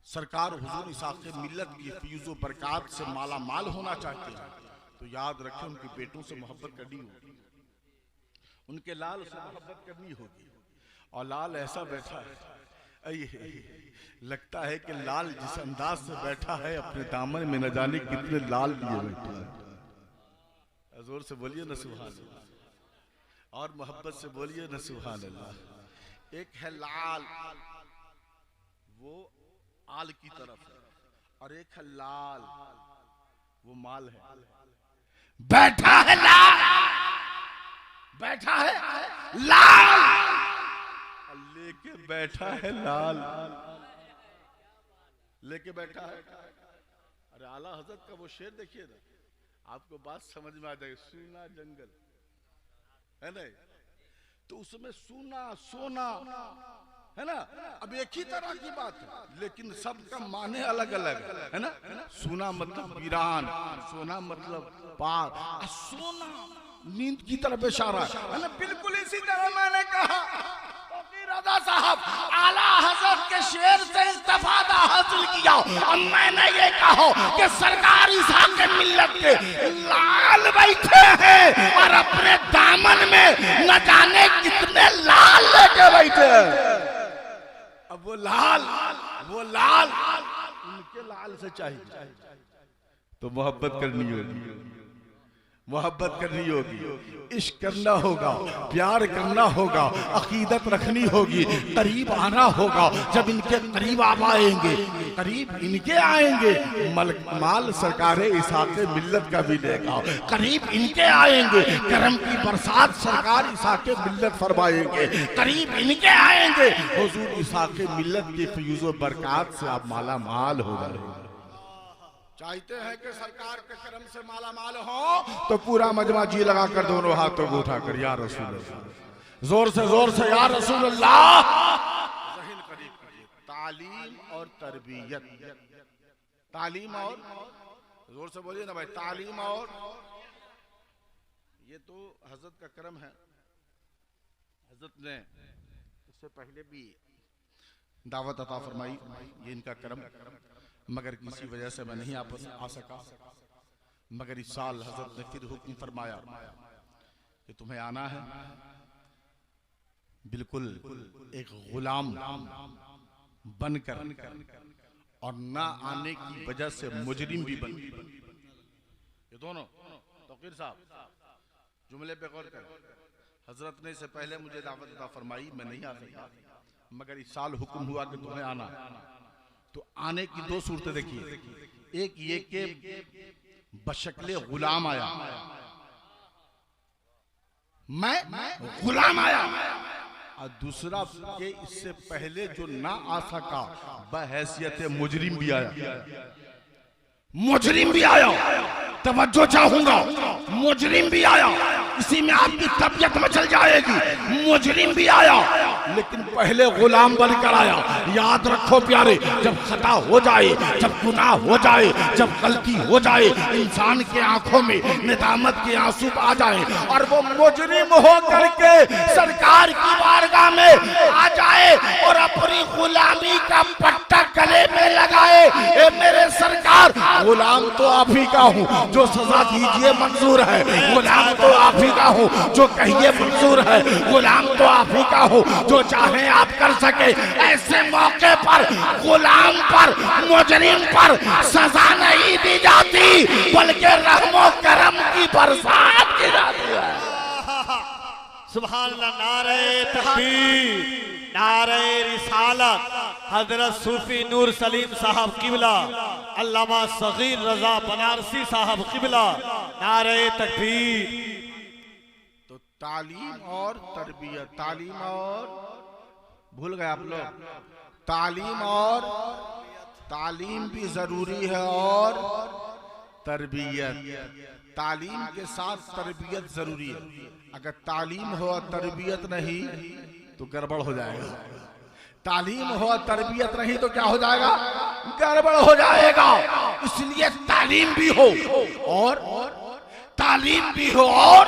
Speaker 1: सरकार हुजूर इसाक़े मिल्लत की फैज़ व बरक़ात से माला माल होना चाहते हैं तो याद रखें उनके बेटों से मोहब्बत करनी होगी, उनके लाल से मोहब्बत करनी होगी। और लाल ऐसा बैठा है, लगता है कि लाल जिस अंदाज से बैठा है अपने दामन में न जाने कितने लाल लिए बैठा है। जोर से बोलिए न सुभान अल्लाह, और मोहब्बत से बोलिए न सुभान अल्लाह। एक है लाल, वो आल की तरफ है, और एक है लाल, वो माल है। बैठा है लाल, बैठा है लाल, लेके बैठा है लाल, लेके बैठा है। अरे आला हजरत का वो शेर देखिए ना, आपको बात समझ में आ जाएगी। सूना जंगल है ना, तो उसमें सूना सोना है ना। अब एक ही तरह की बात है लेकिन सबका माने अलग अलग है ना। सोना मतलब वीरान, सोना मतलब पार, सोना नींद की तरफ इशारा है ना। बिल्कुल इसी तरह मैंने कहा रज़ा साहब आला हज़रत के शेर से इस्तिफादा हासिल किया, और मैंने ये कहा कि सरकार इसाक़े मिल्लत के लाल बैठे हैं और अपने दामन में न जाने कितने लाल लेके बैठे हैं। अब वो लाल उनके लाल से चाहिए तो मोहब्बत करनी होगी, मोहब्बत करनी होगी, इश्क करना होगा, प्यार करना होगा, अकीदत रखनी होगी, करीब आना होगा। जब इनके करीब आप आएंगे, करीब इनके आएंगे, माल सरकार इसाक़े मिल्लत का भी देगा। करीब इनके आएंगे, करम की बरसात सरकार इसाक़े मिल्लत फरमाएंगे। करीब इनके आएंगे, हुजूर इसाक़े मिल्लत की फैज़ व बरक़ात से आप माला माल हो जाएंगे। चाहते हैं कि सरकार के करम से माला माल हो तो पूरा मजमा जी लगा कर दोनों हाथों को उठाकर या रसूल अल्लाह, जोर से या रसूल अल्लाह। ज़हन करीब कीजिए, तालीम और तरबियत, तालीम और, जोर से बोलिए ना भाई, तालीम और, ये तो हजरत का करम है। हजरत ने इससे पहले भी दावत अता फरमाई, ये इनका करम, मगर किसी वजह से मैं नहीं आ सका। मगर इस साल हजरत ने फिर हुक्म फरमाया कि तुम्हें आना है, बिल्कुल एक गुलाम बनकर, और ना आने की वजह से मुजरिम भी बन। ये दोनों तौकीर साहब जुमले पे गौर करें। हजरत ने इससे पहले मुझे दावत अता फरमाई, मैं नहीं आ सका, मगर इस साल हुक्म हुआ कि तुम्हें आना। तो आने की दो सूरतें देखिए, एक ये कि बशक्ले गुलाम आया, मैं गुलाम आया, और दूसरा कि इससे पहले जो ना आ सका बहैसियत मुजरिम भी आया। मुजरिम भी आया, तवज्जो चाहूंगा, मुजरिम भी आया, इसी में आपकी तबीयत मचल जाएगी। मुजरिम भी आया लेकिन पहले गुलाम बनकर आया। याद रखो प्यारे, जब खता हो जाए, जब गुनाह हो जाए, जब गलती हो जाए, इंसान के आंखों में निदामत के आंसू आ जाए और वो मुजरिम हो करके सरकार की बारगाह में आ जाए और अपनी गुलामी का पट्टा गले में लगाए। ए मेरे सरकार, गुलाम तो आप ही का हूँ, जो सजा दीजिए मंजूर है। गुलाम तो आप ही का हूँ, जो कहिए मंजूर है। गुलाम तो आप ही का हूँ, जो चाहे आप कर सके। ऐसे मौके पर गुलाम पर, मुजरिम पर सजा नहीं दी जाती, बल्कि रहमो करम की बरसात की जाती है।
Speaker 2: सुभान अल्लाह, नारे तकबीर, नारे रिसालत। हजरत सूफी नूर सलीम साहब किबला, अल्लामा सगीर रजा बनारसी साहब किबला, नारे तकबीर।
Speaker 1: तो तालीम और तरबियत, तालीम और, भूल गए आप लोग, तालीम और, तालीम भी जरूरी है और तरबियत, तालीम के साथ तरबियत जरूरी है। अगर तालीम हो और तरबियत नहीं तो गड़बड़ हो जाएगा। तालीम हो और तरबियत नहीं तो क्या हो जाएगा? गड़बड़ हो जाएगा। इसलिए तालीम भी हो और तालीम भी हो और,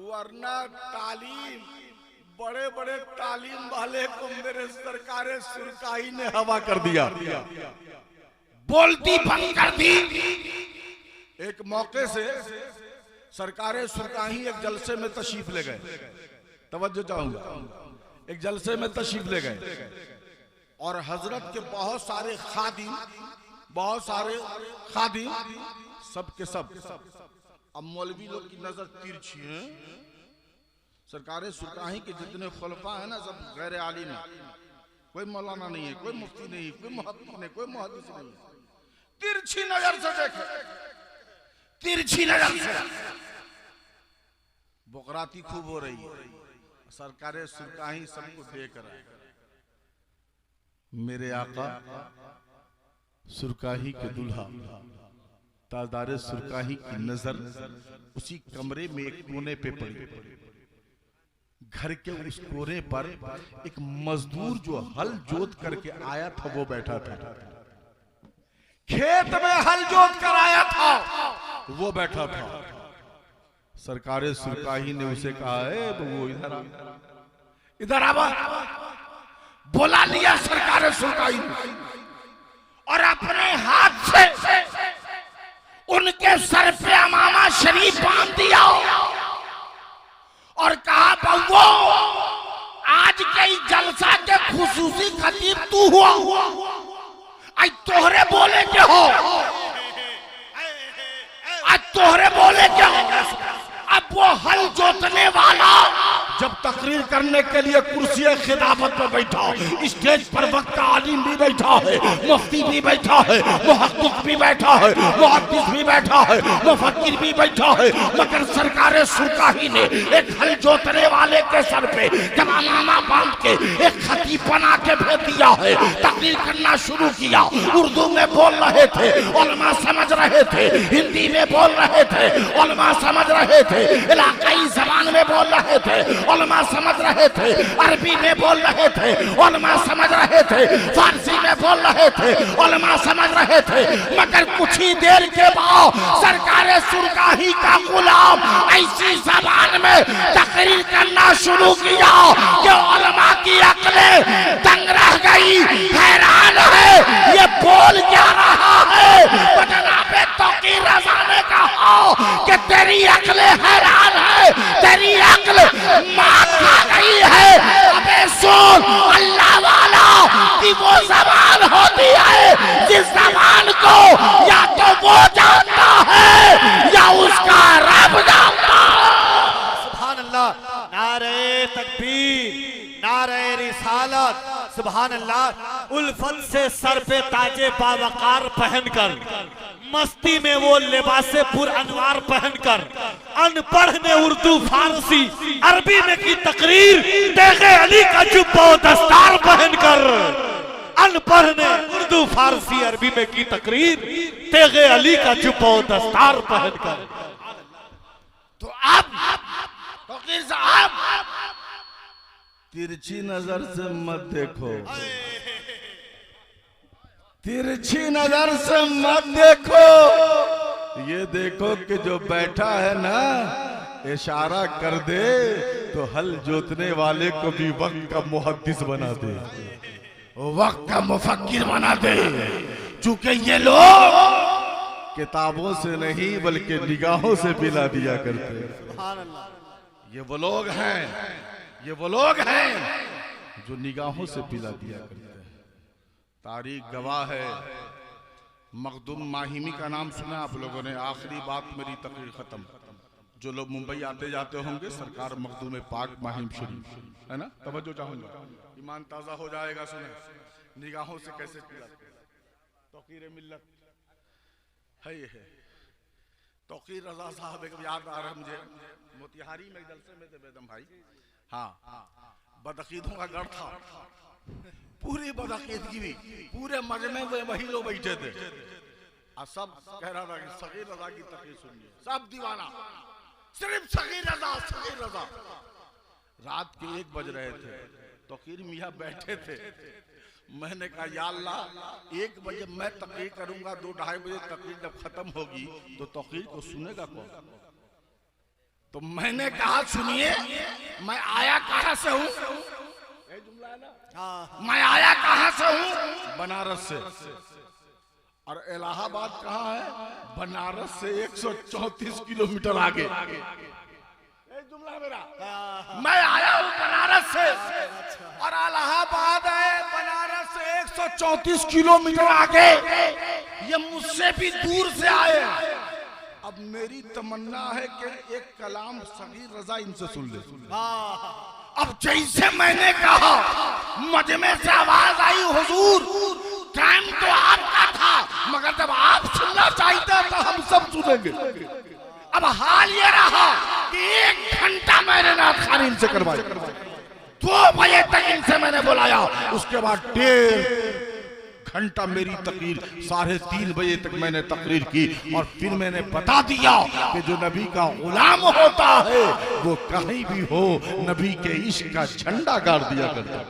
Speaker 1: वरना तालीम, बड़े बड़े तालीम वाले को मेरे सरकारे सुरकाही ने हवा कर दिया, बोलती बंद कर दी। एक मौके से सरकारे सुरकाही एक जलसे में तशरीफ ले गए, तवज्जो चाहूंगा, एक जलसे में तशरीफ ले गए और हजरत के बहुत सारे खादिम, बहुत सारे खादिम, सब के सब, अब मौलवी लोग की नजर तिरछी है, सरकारे सुरकाही के जितने खुलफा है ना सब गैर आलिम है, कोई मौलाना नहीं है, कोई मुफ्ती नहीं, कोई मुहद्दिस नहीं, कोई मुहद्दिस नहीं, तिरछी नजर से देखे, तिरछी नजर से। बुकराती खूब हो रही है, सरकारे सुरकाही सबको देख रहा है। मेरे आका सुरकाही के दुल्हा ताजदारे सुरकाही की नजर उसी कमरे में एक कोने पे पड़ी। घर के उस कोने पर एक मजदूर जो हल जोत करके आया था वो बैठा था, खेत में हल जोत कर आया था वो बैठा था। सरकारे सुरकाही ने उसे कहा है तो वो इधर आ, इधर आवा, बुला लिया सरकारे सुरकाही ने और अपने हाथ से उनके सर पे अमामा शरीफ बांध दिया और कहा बउओ आज के जलसा के खुसूसी खतीब तू हुआ, आज तोहरे बोले के हो, आज तोहरे बोले के हो। अब वो हल जोतने वाला जब तकरीर करने के लिए कुर्सी खिलाफत पर बैठा, स्टेज पर वक्त आलिम भी बैठा है, मुफ्ती भी बैठा है, मुहक्किक भी बैठा है, मुहद्दिस भी बैठा है, मुफक्किर भी बैठा है, मगर सरकारे सुरकाही ने एक हल जोतने वाले के सर पे तमामा बांध के एक खतीब बना के भेज दिया है। तकरीर करना शुरू किया, उर्दू में बोल रहे थे, उलमा समझ रहे थे, हिंदी में बोल रहे थे, उलमा समझ रहे थे, इलाकाई जबान में बोल रहे थे, उलमा समझ रहे थे, अरबी में बोल रहे थे, उलमा समझ रहे थे, फारसी में बोल रहे थे, उलमा समझ रहे थे। मगर कुछ ही देर के बाद सरकारे सुरकाही का गुलाम ऐसी जबान में तकरीर करना शुरू किया कि उलमा की अक्लें दंग रह गई, हैरान है ये बोल क्या रहा है। जनाबे तौकीर रज़ा ने कहा कि तेरी अक्लें हैरान है, तेरी अक्ल मार खा गई है। अबे सुन, अल्लाह वाला की वो जबान होती है जिस जबान को या तो वो जानता है या उसका रब जानता है।
Speaker 2: सुभान अल्लाह, नारे तकबीर, नारे रिसालत, सुभान अल्लाह। उल्फत से सर पे ताजे बावकार पहनकर, मस्ती में वो लिबासे पुर अनवार पहनकर, अनपढ़ ने उर्दू फारसी अरबी में की तकरीर तेगे अली का जुब्बा दस्तार पहनकर, अनपढ़ ने उर्दू फारसी अरबी में की तकरीर तेगे अली का जुब्बा दस्तार पहनकर।
Speaker 1: तो अब फकीर साहब तिरछी नजर से मत देखो, तिरछी नजर से मत देखो, ये देखो कि जो बैठा है ना इशारा कर दे तो हल जोतने वाले को भी वक्त का मुहद्दिस बना दे, वक्त का मुफक्किर बना दे। चूंकि ये लोग किताबों से नहीं बल्कि निगाहों से पिला दिया करते हैं। ये वो लोग हैं, ये वो लोग हैं जो निगाहों से पिला दिया करते हैं। तारीख गवाह है, मखदूम माहिमी का नाम सुना आप लोगों ने। आखिरी बात मेरी तकरीर खत्म। जो लोग मुंबई आते जाते होंगे, सरकार मखदूम पाक माहिम शरीफ है ना, तवज्जो चाहूंगा, ईमान ताजा हो जाएगा। सुने निगाहों से कैसे पिला, तौकीर मिल्लत है ये है। तौकीर रजा साहब एक याद आ रहा है मुझे, मोतिहारी में जलसे में थे बेदम भाई। हाँ, बदअकीदों का गढ़ था, पूरी बदअकीदगी भी, पूरे मजमे में वही लोग बैठे थे और सब कह रहा था कि सगीर रजा की तकरीर सुनिए, सब दीवाना, सिर्फ सगीर रजा, सगीर रजा। रात के 1 बज रहे थे, तौकीर मियाँ बैठे थे। मैंने कहा या अल्लाह, 1 बजे मैं तकरीर करूंगा, 2-2:30 बजे तकरीर जब खत्म होगी तो तकरीर को सुनेगा कौन? तो मैंने कहा सुनिए, मैं आया कहां से हूं? मैं आया कहां से हूं? बनारस से। और इलाहाबाद कहाँ है? बनारस से 134 किलोमीटर आगे। जुमला मेरा, मैं आया हूँ बनारस से और इलाहाबाद है बनारस से 134 किलोमीटर आगे। ये मुझसे भी दूर से आए। अब मेरी तमन्ना है कि एक कलाम सगीर रजा इनसे सुन ले। अब जैसे मैंने कहा, मजमे से आवाज आई, हुजूर टाइम तो आपका था, मगर जब आप सुनना चाहते तो हम सब सुनेंगे। अब हाल ये रहा कि 1 घंटा मैंने नात खानी इनसे करवाई, 2 बजे तक इनसे मैंने बुलाया, उसके बाद 1.5 घंटा मेरी तकरीर, 3:30 बजे तक मैंने तकरीर की और फिर मैंने बता दिया कि जो नबी का गुलाम होता है वो कहीं भी हो नबी के इश्क का झंडा गाड़ दिया करता है।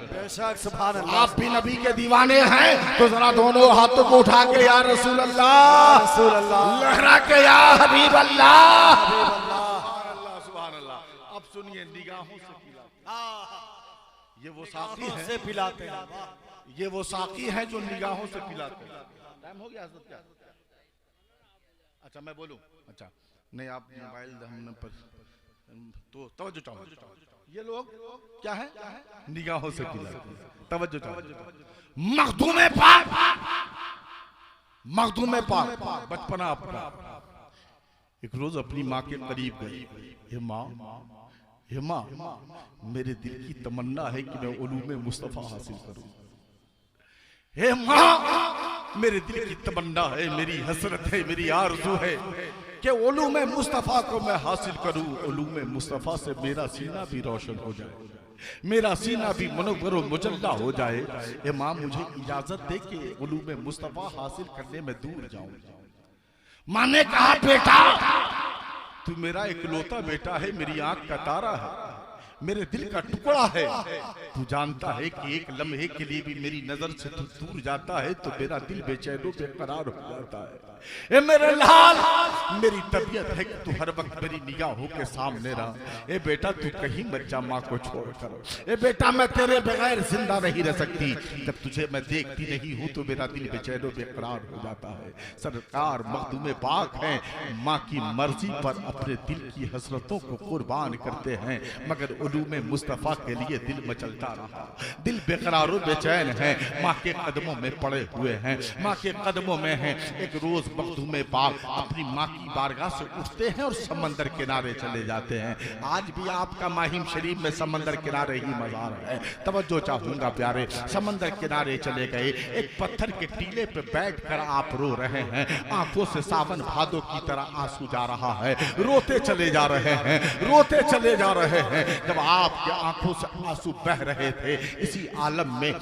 Speaker 1: आप भी नबी के दीवाने हैं तो जरा दोनों हाथों को उठा के या रसूल अल्लाह लहरा के या हबीब अल्लाह। सुभान अल्लाह। अब सुनिए, निगाहों से पिलाते, ये वो साथी है से पिलाते हैं, ये वो साकी है जो निगाहों से पिलाते हैं। टाइम हो गया हज़रत क्या? अच्छा मैं बोलूं? अच्छा नहीं, आप मोबाइल हमने पर तो तवज्जो चाहो। ये लोग क्या है? निगाहों से पिलाते हैं, तवज्जो चाहो। मखदूमे पाक, मखदूमे पाक बचपना आपका। एक रोज अपनी माँ के करीब गई। हे माँ, हे माँ, मेरे दिल की तमन्ना है कि मैं उलूम मुस्तफा हासिल करूं। हे माँ, मेरे दिल की तमन्ना है, मेरी हसरत है, मेरी आरज़ू है कि उलूम मुस्तफा को मैं हासिल करूं। उलूम मुस्तफा से मेरा सीना भी रोशन हो जाए, मेरा सीना भी मुनव्वर व मुजल्ला हो जाए। हे माँ, मुझे इजाजत दे कि उलूम मुस्तफा हासिल करने में दूर जाऊं। माँ ने कहा बेटा, तू मेरा इकलौता बेटा है, मेरी आंख का तारा है, मेरे दिल का टुकड़ा है। तू जानता है कि एक लम्हे के लिए भी मेरी नजर से तू दूर जाता है तो मेरा दिल बेचैनो बेकरार हो जाता है। ए मेरे लाल, मेरी तबीयत है कि तू हर वक्त मेरी निगाहों के सामने रहा। ए बेटा, तू कहीं मत जा माँ को छोड़कर। ए बेटा, मैं तेरे बगैर जिंदा नहीं रह सकती। जब तुझे मैं देखती नहीं हूँ तो मेरा दिल बेचैनो बेकरार हो जाता है। सरकार मखदूमे पाक हैं, माँ की मर्जी पर अपने दिल की हसरतों को कुर्बान करते हैं, मगर उलूम मुस्तफा के लिए दिल मचलता रहा, दिल बेकरार बेचैन है, माँ के कदमों में पड़े हुए हैं, माँ के कदमों में हैं। एक रोज मखदूमे पाक अपनी माँ की बारगाह से उठते हैं और समंदर किनारे चले जाते हैं। आज भी आपका माहिम शरीफ में समंदर किनारे ही मजार है। तवज्जो चाहूंगा प्यारे, समंदर किनारे चले गए, एक पत्थर के टीले पे बैठकर आप रो रहे हैं, आंखों से सावन भादों की तरह आंसू जा रहा है, रोते चले जा रहे हैं, रोते चले जा रहे हैं। जब आपके आंखों से आंसू बह रहे थे, इसी आलम में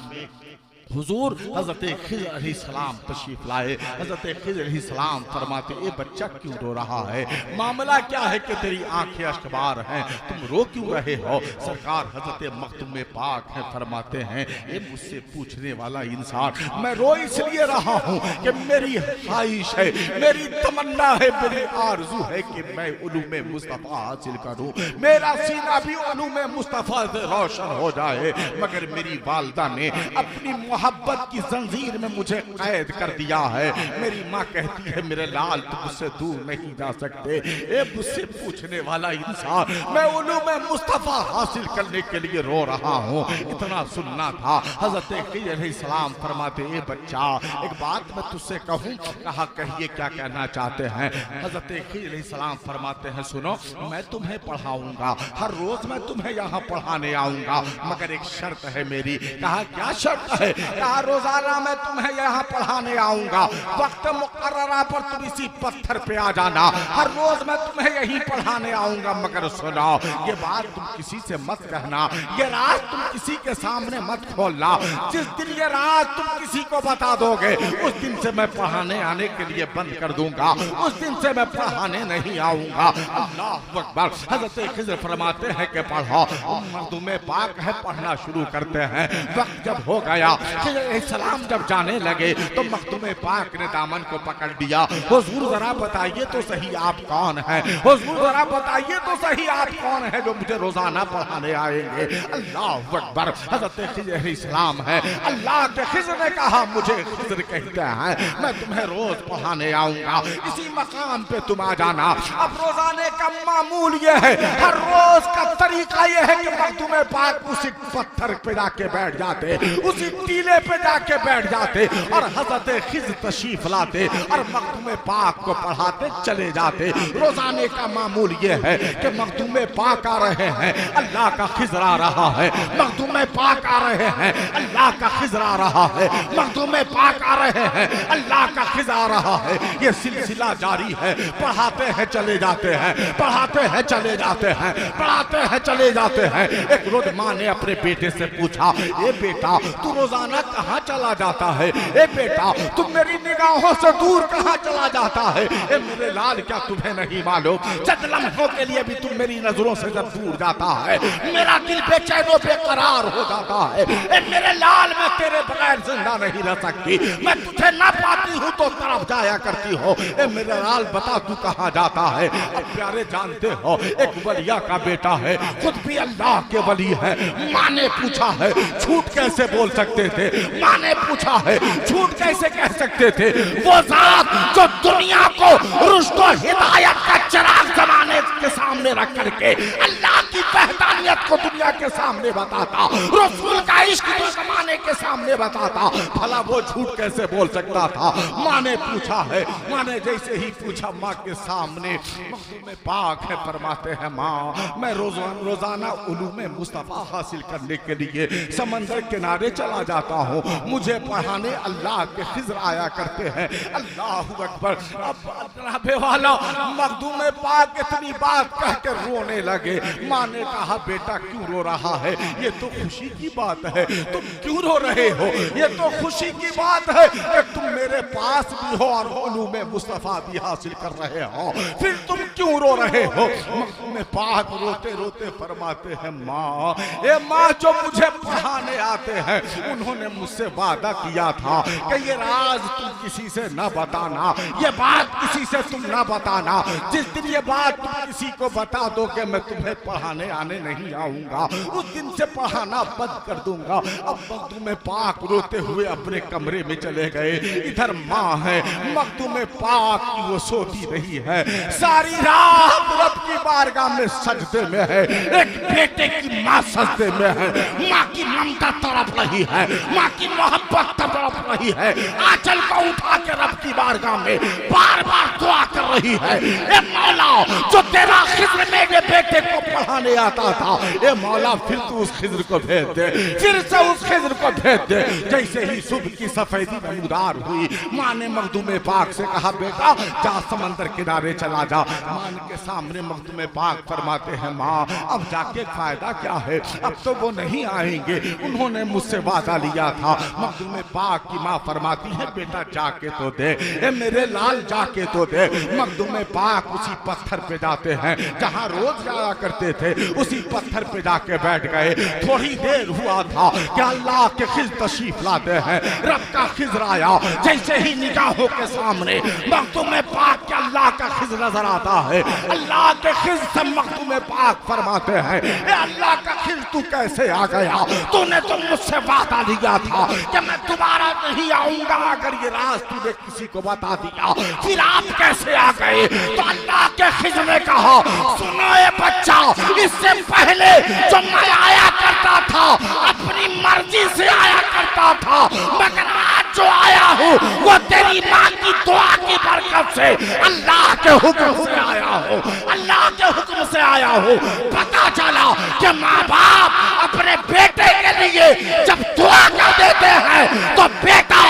Speaker 1: हुजूर हजरत खिज़र अलैहिस्सलाम तशरीफ लाए। हजरत खिज़र अलैहिस्सलाम फरमाते, ए बच्चा क्यों रो रहा है? मामला क्या है कि तेरी आंखें अश्कबार हैं, तुम रो क्यों रहे हो? सरकार हजरत मखदूमे पाक हैं, फरमाते हैं, ये मुझसे पूछने वाला इंसान, मैं रो इसलिए रहा हूँ कि मेरी ख्वाहिश है, मेरी तमन्ना है, मेरी आरज़ू है कि मैं उलूम मुस्तफ़ा हासिल करूँ, मेरा सीना भी उलूम मुस्तफ़ा से रोशन हो जाए। मगर मेरी वालिदा ने अपनी मोहब्बत की जंजीर में मुझे कैद कर दिया है। मेरी माँ कहती है, मेरे लाल तुम मुझसे दूर नहीं जा सकते। ए मुझसे पूछने वाला इंसान, मैं उलूम मुस्तफा हासिल करने के लिए रो रहा हूँ। इतना सुनना था। हजरत खिज़र अलैहिस्सलाम फरमाते, ए बच्चा, एक बात मैं तुझसे कहूँ। कहा, कहिए क्या कहना चाहते हैं? हजरत खिज़र अलैहिस्सलाम फरमाते हैं, सुनो, मैं तुम्हें पढ़ाऊंगा, हर रोज मैं तुम्हें यहाँ पढ़ाने आऊंगा, मगर एक शर्त है मेरी। कहा, क्या शर्त है? कहा रोजाना मैं तुम्हें यहाँ पढ़ाने आऊंगा, वक्त मुकर्ररा पर तुम इसी पत्थर पे आ जाना, हर रोज मैं तुम्हें यहीं पढ़ाने आऊंगा। मगर सुनो, ये बात तुम किसी से मत कहना, ये राज तुम किसी के सामने मत खोलना। जिस दिन ये राज तुम किसी को बता दोगे, उस दिन से मैं पढ़ाने आने के लिए बंद कर दूंगा, उस दिन से मैं पढ़ाने नहीं आऊंगा। अल्लाह अकबर। हज़रत खिज़र फरमाते हैं कि पढ़ो। मखदूम पाक है, पढ़ना शुरू करते हैं। वक्त जब हो गया, खिज़र सलाम जब जाने लगे तो मखदूम पाक ने दामन को पकड़ दिया। हुजूर जरा बताइए तो सही आप कौन हैं, हुजूर जरा बताइए तो सही आप कौन है जो मुझे रोजाना पढ़ाने आएंगे। अल्लाह अकबर। हज़रत खिज़र सलाम है, अल्लाह के खिज़र ने कहा मुझे खिज़र कहते हैं, मैं तुम्हें रोज पढ़ाने आऊंगा, इसी मकाम पे तुम आ जाना। अब रोजाने का मामूल ये है, हर रोज का तरीका ये है कि मखदूम पाक उसी पत्थर पे जाके बैठ जाते, उसी टीले पे जाके बैठ जाते और हज़रत खिज़र तशरीफ लाते और मखदूम पाक को पढ़ाते चले जाते। रोजाने का मामूल ये है कि मखदूम पाक आ रहे हैं, अल्लाह का खिज़र आ रहा है, मखदूम पाक आ रहे हैं, अल्लाह का खिज़र आ रहा है, मखदूम पाक आ रहे हैं, अल्लाह का खिज़र आ रहा है। ये सिलसिला जारी है, पढ़ाते हैं चले जाते हैं, पढ़ाते हैं चले जाते हैं, पढ़ाते हैं चले जाते हैं। एक रोज माँ ने अपने बेटे से पूछा, ए बेटा तू रोजाना कहाँ चला जाता है, ए बेटा तू मेरी निगाहों से दूर कहाँ चला जाता है, ए मेरे लाल क्या तुम्हें नहीं मालूम, चंद लम्हों के लिए भी तुम मेरी नजरों से जब दूर जाता है मेरा दिल बेचैनो बेकरार हो जाता है। ए मेरे लाल मैं तेरे बगैर जिंदा नहीं रह सकती, मैं तुझे ना पाती हूँ तो तरफ जाया करती हो। ए मेरे लाल बता तू कहाँ जाता है। अब प्यारे जानते हो एक वलिया का बेटा है, खुद भी अल्लाह के वली है। माँ ने पूछा है झूठ कैसे बोल सकते थे, माँ ने पूछा है झूठ कैसे कह सकते थे। वो जात जो दुनिया को रुश्द और हिदायत का चिराग जमाने के सामने रख करके अल्लाह की वहदानियत को दुनिया के सामने बताता, रसूल का इश्क को जमाने के सामने बताता, भला वो झूठ कैसे बोल सकता था। माँ ने पूछा है, माँ ने जैसे ही पूछा माँ के सामने मखदूम पाक है, फरमाते हैं माँ मैं रोजाना उलूम मुस्तफा हासिल करने के लिए समंदर किनारे चला जाता हूँ, मुझे पढ़ाने अल्लाह के खिज़र आया करते हैं। अल्लाह अकबर। अब जनाबे वाला मखदूम पाक इतनी बात कह के रोने लगे। माँ ने कहा बेटा क्यों रो रहा है, ये तो खुशी की बात है, तुम क्यों रो रहे हो, ये तो खुशी की बात है कि तुम मेरे पास भी हो और उलूम मुस्तफा भी हासिल कर रहे हो, फिर तुम क्यों रो रहे हो। मखदूम पाक रोते रोते फरमाते हैं माँ, ये माँ जो मुझे पढ़ाने आते हैं उन्होंने मुझसे वादा किया था कि ये राज तुम किसी से न बताना, ये बात किसी से तुम न बताना, जिस दिन ये बात तुम किसी को बता दो कि मैं तुम्हें पढ़ाने आने नहीं आऊंगा, उस दिन से पढ़ाना बंद कर दूंगा। अब मखदूम पाक रोते हुए अपने कमरे में चले गए। इधर माँ है, मखदूम पाक की वो सोती रही है, सारी रात रब की बारगाह में सजदे में है। एक बेटे की माँ सजदे में है, माँ की ममता तड़प रही है, माँ की मोहब्बत तड़प रही है, आंचल को उठा के रब की बारगाह में बार बार दुआ कर रही है, ए मौला जो तेरा खिज़र मेरे बेटे को पढ़ाने आता था, ए मौला फिर तू उस खिज़र को भेज दे, फिर से उस खिज़र को भेज दे। जैसे ही सुबह की सफेदी नमूदार हुई, माँ ने मखदूम पाक से कहा बेटा जा समंदर किनारे चला जा। माँ के सामने मखदूम पाक फरमाते हैं माँ अब जाके फायदा क्या है, अब तो वो नहीं आएंगे, उन्होंने मुझसे वादा लिया था। मखदूम पाक की माँ फरमाती है बेटा जाके तो दे, ए मेरे लाल जाके तो दे। मखदूम पाक उसी पत्थर पे जाते हैं जहाँ रोज जाया करते थे, उसी पत्थर पे जाके बैठ गए। थोड़ी देर हुआ था कि अल्लाह के खिज़र तशरीफ लाते हैं, रब का खिज़र आया। जैसे ही निगाहों के सामने मखदूम पाक के अल्लाह का खिज़र नजर आता है, अल्लाह के खिज़र से मखदूम पाक फरमाते हैं ए अल्लाह का खिज़र तू कैसे आ गया, तूने तो मुझसे वादा लिया था कि मैं दोबारा नहीं आऊंगा, अगर ये राज तूने किसी को बता दिया फिर आप कैसे आ गए। तो अल्लाह के खिज़र ने कहा सुनो ये बच्चा, इससे पहले जो मैं आया करता था अपनी मर्जी से आया करता था, मगर आज जो आया हूँ वो तेरी माँ की दुआ की बरकत से अल्लाह के हुक्म से आया हूँ, अल्लाह के हुक्म से आया हूँ। पता चला कि माँ बाप अपने बेटे के लिए जब दुआ कर देते हैं तो बेटा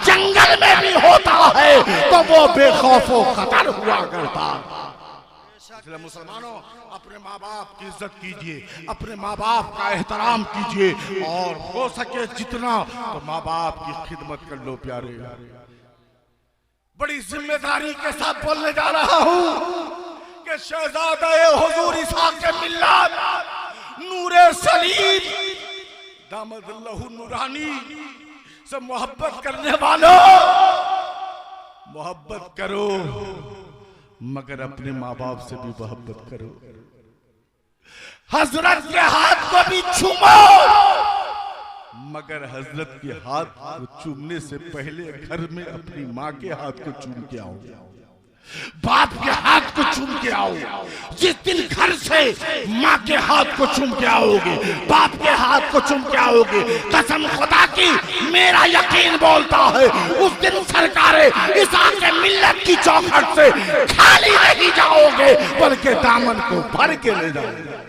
Speaker 1: जंगल में भी होता है तो वो बेखौफो खतर हुआ करता। इसलिए मुसलमानों, अपने माँ बाप की इज्जत कीजिए, अपने माँ बाप का एहतराम कीजिए और हो सके जितना तो माँ बाप की खिदमत कर लो प्यारे। बड़ी जिम्मेदारी के साथ बोलने जा रहा हूँ कि शहजादा हुजूर इसाक मिल्लत नूरे सलीम दामदल्लाहु नूरानी से मोहब्बत करने वालों, मोहब्बत करो मगर अपने माँ बाप से भी मोहब्बत करो। हजरत के हाथ को भी चूमो मगर हजरत के हाथ को चूमने से पहले घर में अपनी माँ के हाथ को चूम के आओ, बाप के हाथ को चूम के आओ। जिस दिन घर से माँ के हाथ को चूम के आओगे, बाप के हाथ को चूम के आओगे, कसम खुदा की मेरा यकीन बोलता है उस दिन सरकारे इसाक मिल्लत की चौखट से खाली नहीं जाओगे बल्कि दामन को भर के ले जाओगे।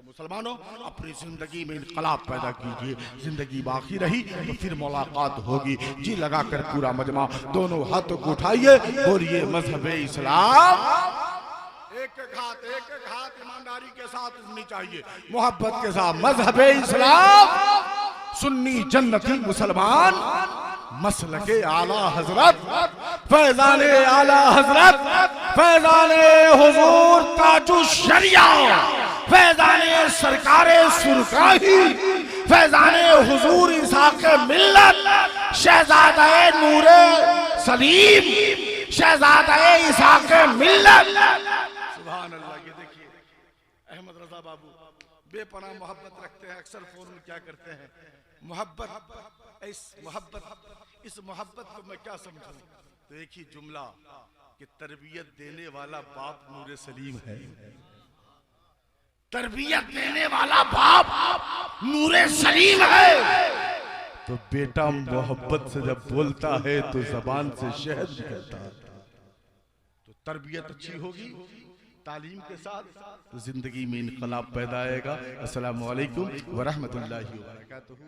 Speaker 1: मुसलमानों, अपनी जिंदगी में इनकलाब पैदा कीजिए। जिंदगी बाकी रही तो फिर मुलाकात होगी। जी लगाकर पूरा मजमा दोनों हाथों को उठाइए, बोलिए मजहबे इस्लाम। एक हाथ ईमानदारी के साथ उठनी चाहिए, मोहब्बत के साथ। मजहबे इस्लाम सुन्नी जन्नती मुसलमान मसलके आला हजरत फैजाने आला हजरत फैजाने हुजूर ताजु शरिया फैजाने सरकारे सुरकाही फैजाने हुजूर इसाक मिल्लत शहजादा नूरे सलीम शहजादा इसाक मिल्लत। सुभान अल्लाह। ये देखिए अहमद रजा बाबू बेपनाह मोहब्बत रखते हैं। अक्सर फोन में क्या करते हैं, मोहब्बत इस मोहब्बत को मैं क्या समझूं? तो एक ही जुमला कि तरबियत देने वाला बाप नूरे सलीम है। तरबियत देने वाला बाप नूरे सलीम है। तो बेटा मोहब्बत से जब बोलता है तो जबान से शहद निकलता है। तो तरबियत अच्छी होगी तालीम के साथ तो जिंदगी में इनकलाब पैदा आएगा। अस्सलामु अलैकुम व रहमतुल्लाहि व बरकातुहू।